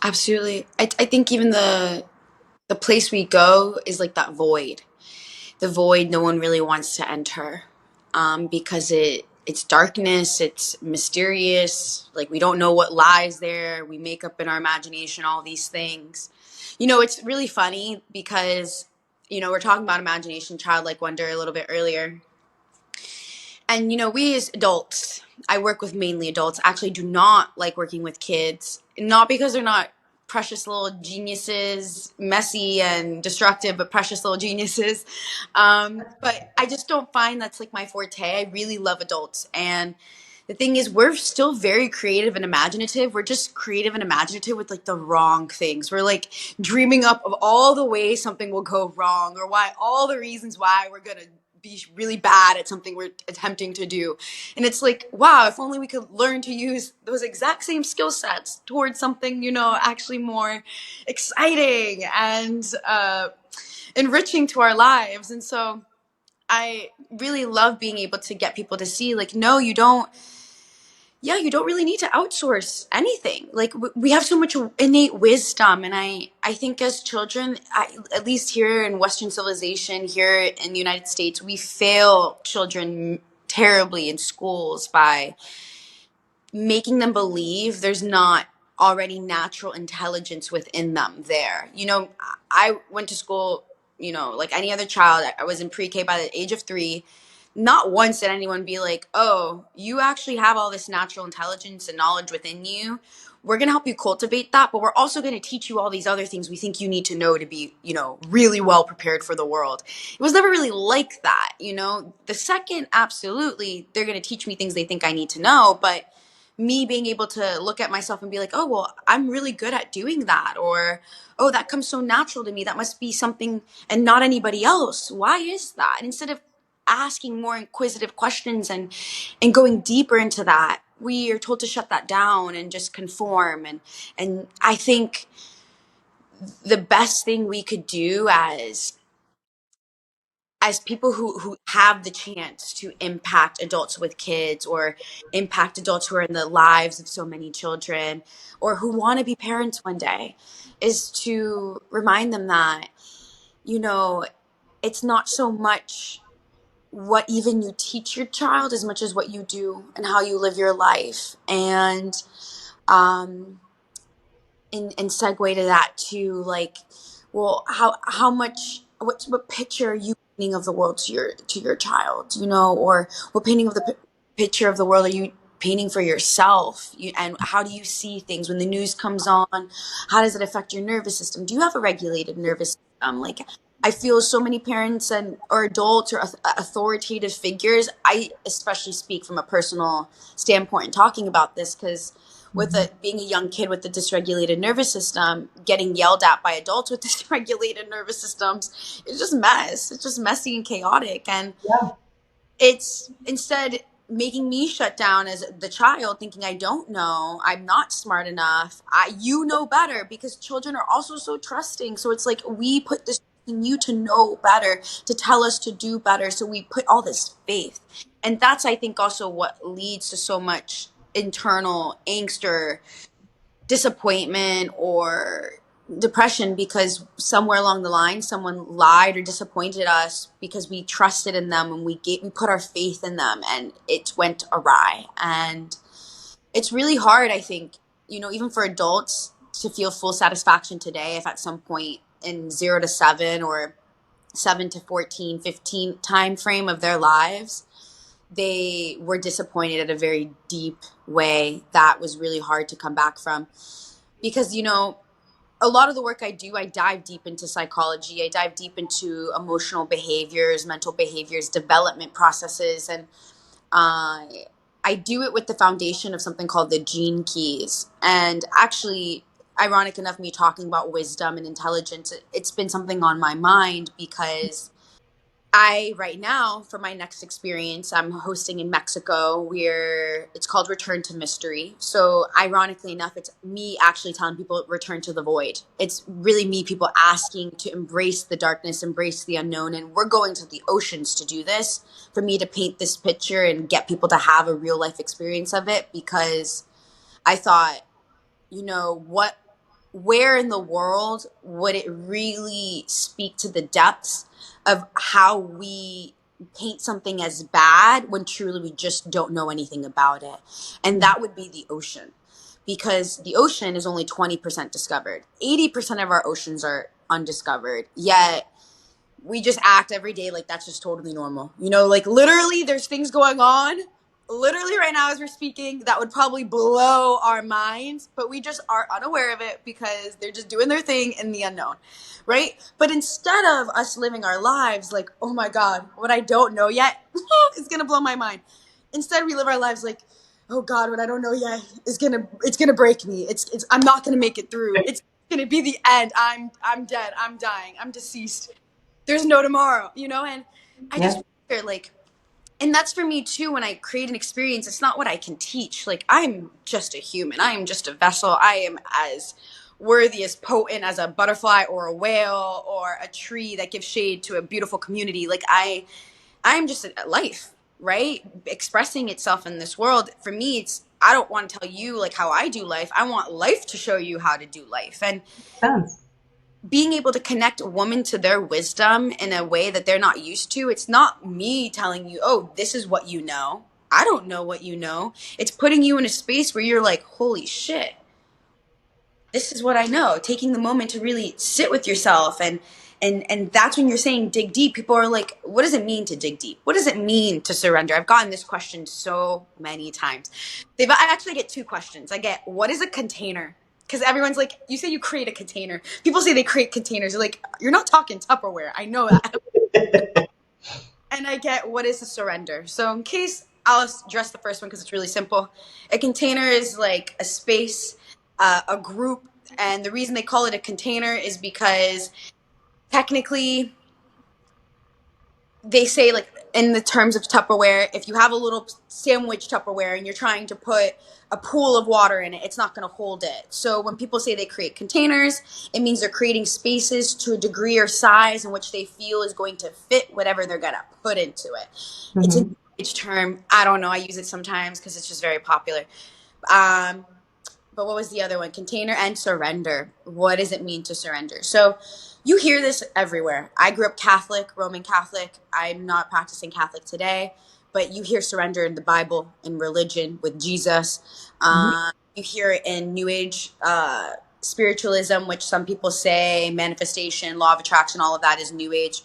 Absolutely. I think even the place we go is like that void. The void no one really wants to enter, because it's darkness, it's mysterious, like we don't know what lies there. We make up in our imagination all these things. It's really funny because we're talking about imagination, childlike wonder a little bit earlier. And we as adults, I work with mainly adults, actually do not like working with kids. Not because they're not precious little geniuses, messy and destructive, but precious little geniuses. But I just don't find that's like my forte. I really love adults. And the thing is, we're still very creative and imaginative. We're just creative and imaginative with like the wrong things. We're like dreaming up of all the ways something will go wrong, or why all the reasons why we're going to be really bad at something we're attempting to do. And it's like, wow, if only we could learn to use those exact same skill sets towards something, actually more exciting and enriching to our lives. And so I really love being able to get people to see, like, no, you don't. Yeah, you don't really need to outsource anything. Like, we have so much innate wisdom, and I think as children, at least here in Western civilization, here in the United States, we fail children terribly in schools by making them believe there's not already natural intelligence within them there. I went to school, like any other child. I was in pre-K by the age of 3. Not once did anyone be like, oh, you actually have all this natural intelligence and knowledge within you. We're going to help you cultivate that, but we're also going to teach you all these other things we think you need to know to be, really well prepared for the world. It was never really like that. The second, absolutely, they're going to teach me things they think I need to know, but me being able to look at myself and be like, oh, well, I'm really good at doing that. Or, oh, that comes so natural to me. That must be something and not anybody else. Why is that? And instead of asking more inquisitive questions and going deeper into that, we are told to shut that down and just conform. And I think the best thing we could do as people who have the chance to impact adults with kids, or impact adults who are in the lives of so many children, or who want to be parents one day, is to remind them that, you know, it's not so much what even you teach your child as much as what you do and how you live your life. Um, and segue to that too, like, well, how much, what picture are you painting of the world to your child, or what painting of the picture of the world are you painting for yourself? And how do you see things when the news comes on? How does it affect your nervous system? Do you have a regulated nervous system? Like, I feel so many parents and or adults or authoritative figures. I especially speak from a personal standpoint talking about this, because with being a young kid with a dysregulated nervous system, getting yelled at by adults with dysregulated nervous systems, it's just mess. It's just messy and chaotic. And Yeah. it's instead making me shut down as the child, thinking I don't know, I'm not smart enough, you know better, because children are also so trusting. So it's like we put this in you to know better, to tell us to do better. So we put all this faith. And that's, I think, also what leads to so much internal angst or disappointment or depression, because somewhere along the line someone lied or disappointed us because we trusted in them and we put our faith in them, and it went awry. And it's really hard, I think, even for adults to feel full satisfaction today if at some point in 0 to 7 or 7 to 14, 15 time frame of their lives they were disappointed at a very deep way that was really hard to come back from. Because a lot of the work I do, I dive deep into psychology, I dive deep into emotional behaviors, mental behaviors, development processes. And uh, I do it with the foundation of something called the gene keys. And actually, ironic enough, me talking about wisdom and intelligence, it's been something on my mind because right now, for my next experience, I'm hosting in Mexico where it's called Return to Mystery. So, ironically enough, it's me actually telling people return to the void. It's really me, people asking to embrace the darkness, embrace the unknown. And we're going to the oceans to do this for me to paint this picture and get people to have a real life experience of it, because I thought, what, where in the world would it really speak to the depths of how we paint something as bad when truly we just don't know anything about it? And that would be the ocean, because the ocean is only 20% discovered. 80% of our oceans are undiscovered, yet we just act every day like that's just totally normal. Like literally there's things going on literally right now as we're speaking that would probably blow our minds, but we just are unaware of it because they're just doing their thing in the unknown, right? But instead of us living our lives like, oh my God, what I don't know yet is gonna blow my mind. Instead we live our lives like, oh God, what I don't know yet is it's gonna break me. It's I'm not gonna make it through. It's gonna be the end. I'm dead. I'm dying. I'm deceased. There's no tomorrow, and I Yeah. just wonder, like, and that's for me too. When I create an experience, it's not what I can teach. Like, I'm just a human. I am just a vessel. I am as worthy, as potent as a butterfly or a whale or a tree that gives shade to a beautiful community. Like, I'm just a life, right? Expressing itself in this world. For me, I don't want to tell you like how I do life. I want life to show you how to do life. And Sense. being able to connect a woman to their wisdom in a way that they're not used to. It's not me telling you, oh, this is what you know. I don't know what you know. It's putting you in a space where you're like, holy shit, this is what I know. Taking the moment to really sit with yourself, and that's when you're saying dig deep. People are like, what does it mean to dig deep? What does it mean to surrender? I've gotten this question so many times. I actually get two questions. I get, what is a container? Because everyone's like, you say you create a container. People say they create containers. You're like, you're not talking Tupperware. I know that. And I get, what is a surrender? So in case, I'll address the first one because it's really simple. A container is like a space, a group. And the reason they call it a container is because technically they say, like, in the terms of Tupperware, if you have a little sandwich Tupperware and you're trying to put a pool of water in it, it's not going to hold it. So when people say they create containers, it means they're creating spaces to a degree or size in which they feel is going to fit whatever they're going to put into it. It's a Mm-hmm. new age term. I don't know. I use it sometimes because it's just very popular. Um, but what was the other one? Container and surrender. What does it mean to surrender? So you hear this everywhere. I grew up Catholic, Roman Catholic. I'm not practicing Catholic today, but you hear surrender in the Bible, in religion, with Jesus. Mm-hmm. You hear it in New Age spiritualism, which some people say manifestation, law of attraction, all of that is New Age.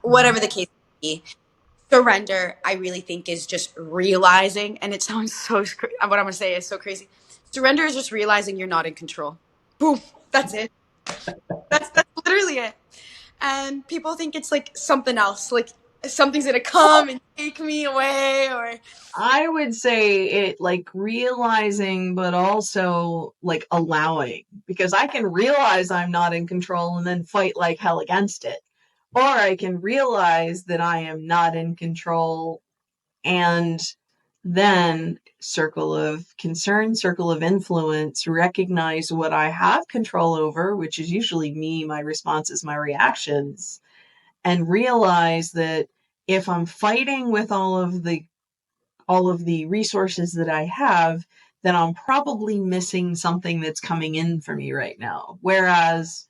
Whatever the case may be, surrender, I really think, is just realizing, and it sounds what I'm going to say is so crazy. Surrender is just realizing you're not in control. Boom. That's it. That's literally it. And people think it's like something else, like something's going to come and take me away, or I would say it like realizing, but also like allowing, because I can realize I'm not in control and then fight like hell against it. Or I can realize that I am not in control and then circle of concern, circle of influence, recognize what I have control over, which is usually me, my responses, my reactions, and realize that if I'm fighting with all of the resources that I have, then I'm probably missing something that's coming in for me right now. Whereas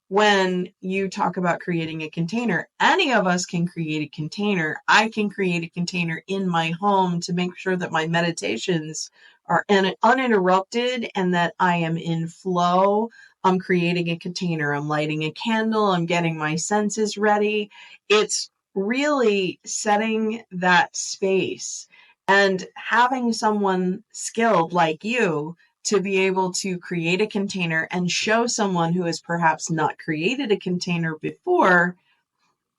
when you talk about creating a container, any of us can create a container. I can create a container in my home to make sure that my meditations are uninterrupted and that I am in flow. I'm creating a container. I'm lighting a candle. I'm getting my senses ready. It's really setting that space and having someone skilled like you to be able to create a container and show someone who has perhaps not created a container before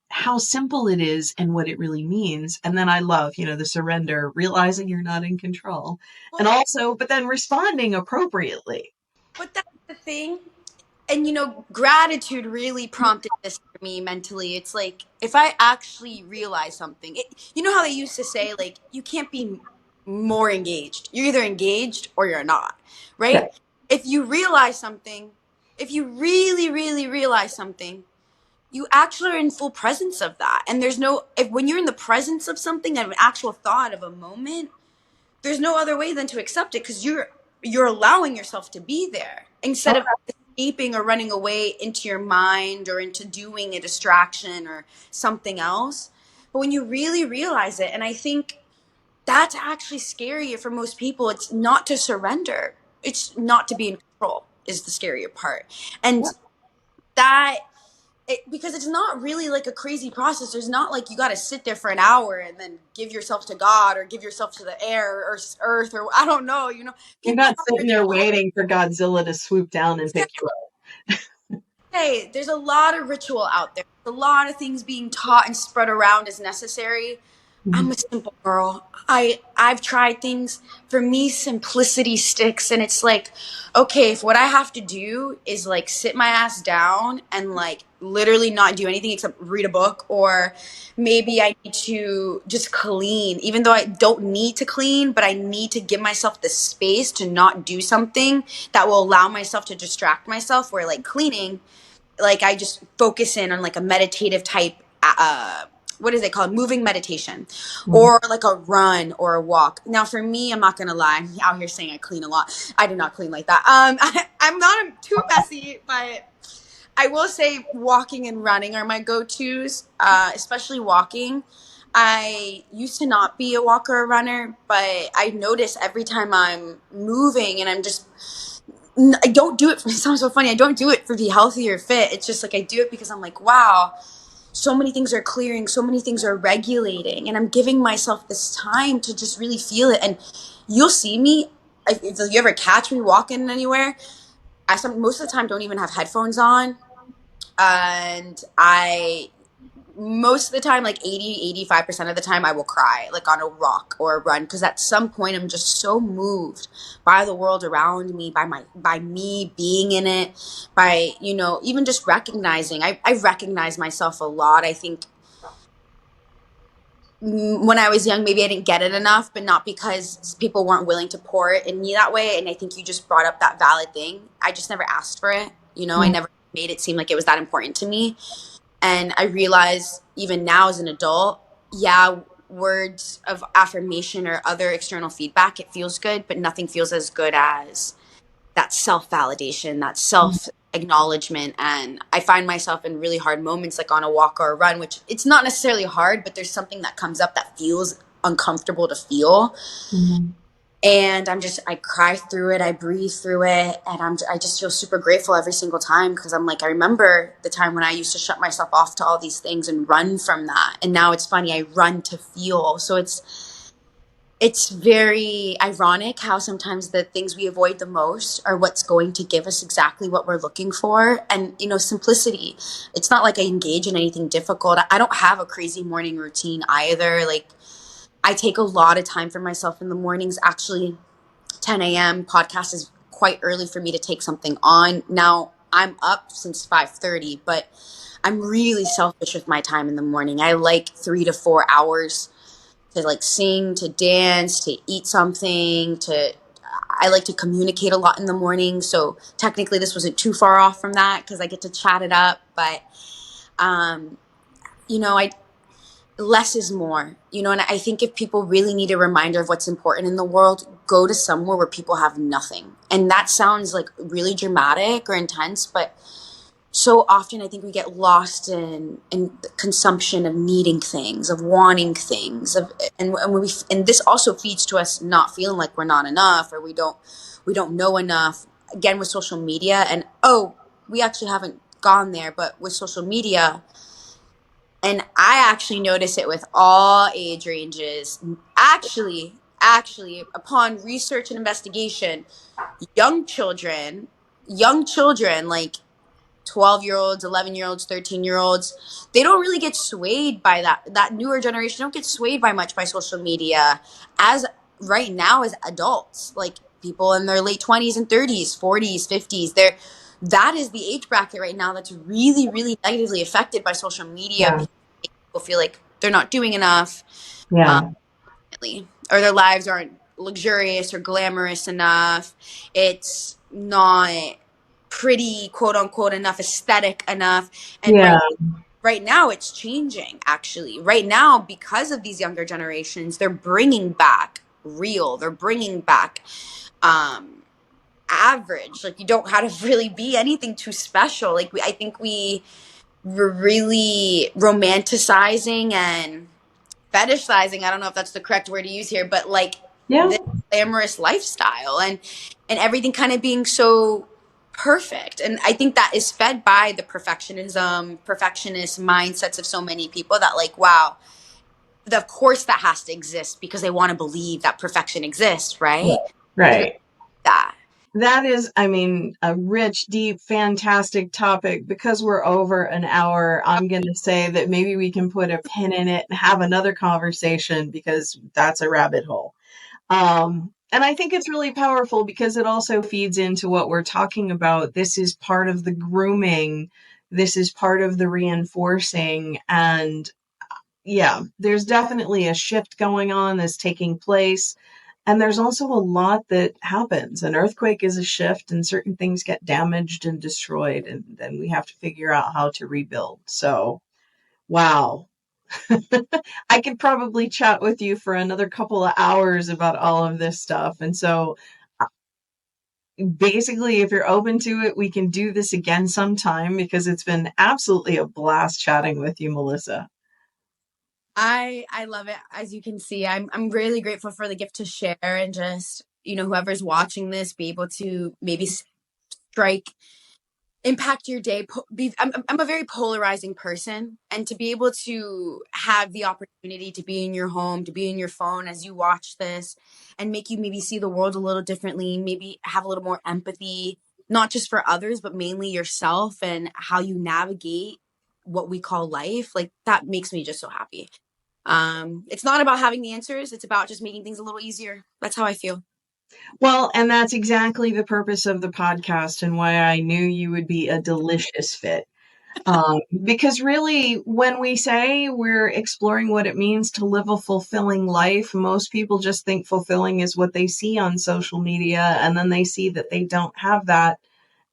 how simple it is and what it really means. And then I love, the surrender, realizing you're not in control. And well, also, but then responding appropriately. but that's the thing. And gratitude really prompted this for me mentally. It's like if I actually realize something, you know how they used to say, like, you can't be more engaged. You're either engaged or you're not, right? Right. If you realize something, if you really, really realize something, you actually are in full presence of that. And there's no, if when you're in the presence of something, of an actual thought of a moment, there's no other way than to accept it because you're allowing yourself to be there instead of escaping or running away into your mind or into doing a distraction or something else. But when you really realize it, and I think that's actually scarier for most people, it's not to surrender, it's not to be in control is the scarier part. And that because it's not really like a crazy process. There's not like you got to sit there for an hour and then give yourself to God or give yourself to the air or earth or I don't know. You're People not sitting there waiting for Godzilla to swoop down and pick you hey, there's a lot of ritual out there. There's a lot of things being taught and spread around as necessary. up. I'm a simple girl. I've tried things. For me, simplicity sticks, and it's like, okay, if what I have to do is like sit my ass down and like literally not do anything except read a book, or maybe I need to just clean, even though I don't need to clean, but I need to give myself the space to not do something that will allow myself to distract myself. Where like cleaning, like I just focus in on like a meditative type what is it called, moving meditation, Mhm. or like a run or a walk. Now for me, I'm not gonna lie, I'm out here saying I clean a lot. I do not clean like that. I'm not too messy, but I will say walking and running are my go-to's, especially walking. I used to not be a walker or runner, but I notice every time I'm moving and I'm just I don't do it for, it sounds so funny. I don't do it for be healthy or fit. It's just like I do it because I'm like, wow, so many things are clearing, so many things are regulating, and I'm giving myself this time to just really feel it. And you'll see me if you ever catch me walking anywhere. Most of the time don't even have headphones on, and I most of the time, like 80, 85% of the time, I will cry like on a rock or a run, because at some point I'm just so moved by the world around me, by me being in it, by even just recognizing. I recognize myself a lot. I think when I was young, maybe I didn't get it enough, but not because people weren't willing to pour it in me that way. And I think you just brought up that valid thing. I just never asked for it. I Mhm. never made it seem like it was that important to me. And I realize even now as an adult, yeah, words of affirmation or other external feedback, it feels good, but nothing feels as good as that self validation, that self acknowledgement. And I find myself in really hard moments, like on a walk or a run, which it's not necessarily hard, but there's something that comes up that feels uncomfortable to feel. Mhm. And I cry through it, I breathe through it, and I just feel super grateful every single time, because I'm like, I remember the time when I used to shut myself off to all these things and run from that, and now it's funny, I run to feel. So it's very ironic how sometimes the things we avoid the most are what's going to give us exactly what we're looking for. And simplicity. It's not like I engage in anything difficult. I don't have a crazy morning routine either. Like, I take a lot of time for myself in the mornings. Actually, 10 a.m. podcast is quite early for me to take something on. Now, I'm up since 5:30, but I'm really selfish with my time in the morning. I like 3 to 4 hours to like sing, to dance, to eat something, to I like to communicate a lot in the morning. So technically this wasn't too far off from that because I get to chat it up, but um I less is more, and I think if people really need a reminder of what's important in the world, go to somewhere where people have nothing. And that sounds like really dramatic or intense, but so often I think we get lost in the consumption of needing things, of wanting things, and this also feeds to us not feeling like we're not enough, or we don't know enough. Again, with social media, and we actually haven't gone there, but with social media, and I actually notice it with all age ranges. Actually, upon research and investigation, young children, like 12-year-olds, 11-year-olds, 13-year-olds, they don't really get swayed by that newer generation don't get swayed by much by social media as right now as adults, like people in their late 20s and 30s, 40s, 50s. that is the age bracket right now that's really, really negatively affected by social media Yeah. because people feel like they're not doing enough, Yeah. or their lives aren't luxurious or glamorous enough. It's not pretty, quote unquote, enough, aesthetic enough. And Yeah. right now it's changing. Actually, right now, because of these younger generations, they're bringing back real. They're bringing back average. Like, you don't have to really be anything too special. Like, I think we were really romanticizing and fetishizing, I don't know if that's the correct word to use here, but like Yeah. this glamorous lifestyle and everything kind of being so perfect. And I think that is fed by the perfectionist mindsets of so many people that, like, wow, of course that has to exist because they want to believe that perfection exists, right? So Right. that. That is, I mean, a rich, deep, fantastic topic. Because we're over an hour, I'm going to say that maybe we can put a pin in it and have another conversation, because that's a rabbit hole. And I think it's really powerful because it also feeds into what we're talking about. This is part of the grooming. This is part of the reinforcing. And yeah, there's definitely a shift going on that's taking place. And there's also a lot that happens. An earthquake is a shift, and certain things get damaged and destroyed. And then we have to figure out how to rebuild. So, wow. I could probably chat with you for another couple of hours about all of this stuff. And so basically, if you're open to it, we can do this again sometime, because it's been absolutely a blast chatting with you, Melissa. I love it. As you can see, I'm really grateful for the gift to share, and just, whoever's watching this, be able to maybe strike impact your day. I'm a very polarizing person, and to be able to have the opportunity to be in your home, to be in your phone as you watch this, and make you maybe see the world a little differently, maybe have a little more empathy, not just for others, but mainly yourself and how you navigate what we call life. Like, that makes me just so happy. It's not about having the answers, it's about just making things a little easier. That's how I feel. Well, and that's exactly the purpose of the podcast, and why I knew you would be a delicious fit. Because really, when we say we're exploring what it means to live a fulfilling life, most people just think fulfilling is what they see on social media, and then they see that they don't have that.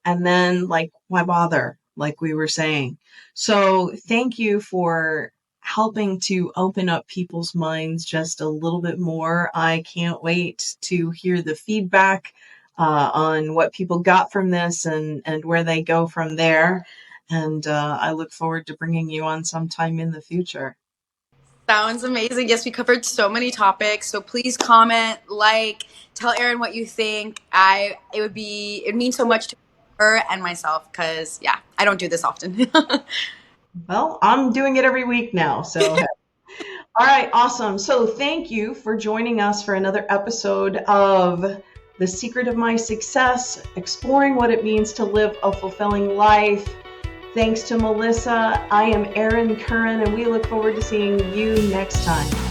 And then, like, why bother? Like we were saying. So thank you for helping to open up people's minds just a little bit more. I can't wait to hear the feedback on what people got from this, and where they go from there. And I look forward to bringing you on sometime in the future. Sounds amazing. Yes, we covered so many topics. So please comment, tell Erin what you think. It means so much to her and myself, because yeah, I don't do this often. Well, I'm doing it every week now. So, all right, awesome. So thank you for joining us for another episode of The Secret of My Success, exploring what it means to live a fulfilling life. Thanks to Melissa. I am Erin Curran, and we look forward to seeing you next time.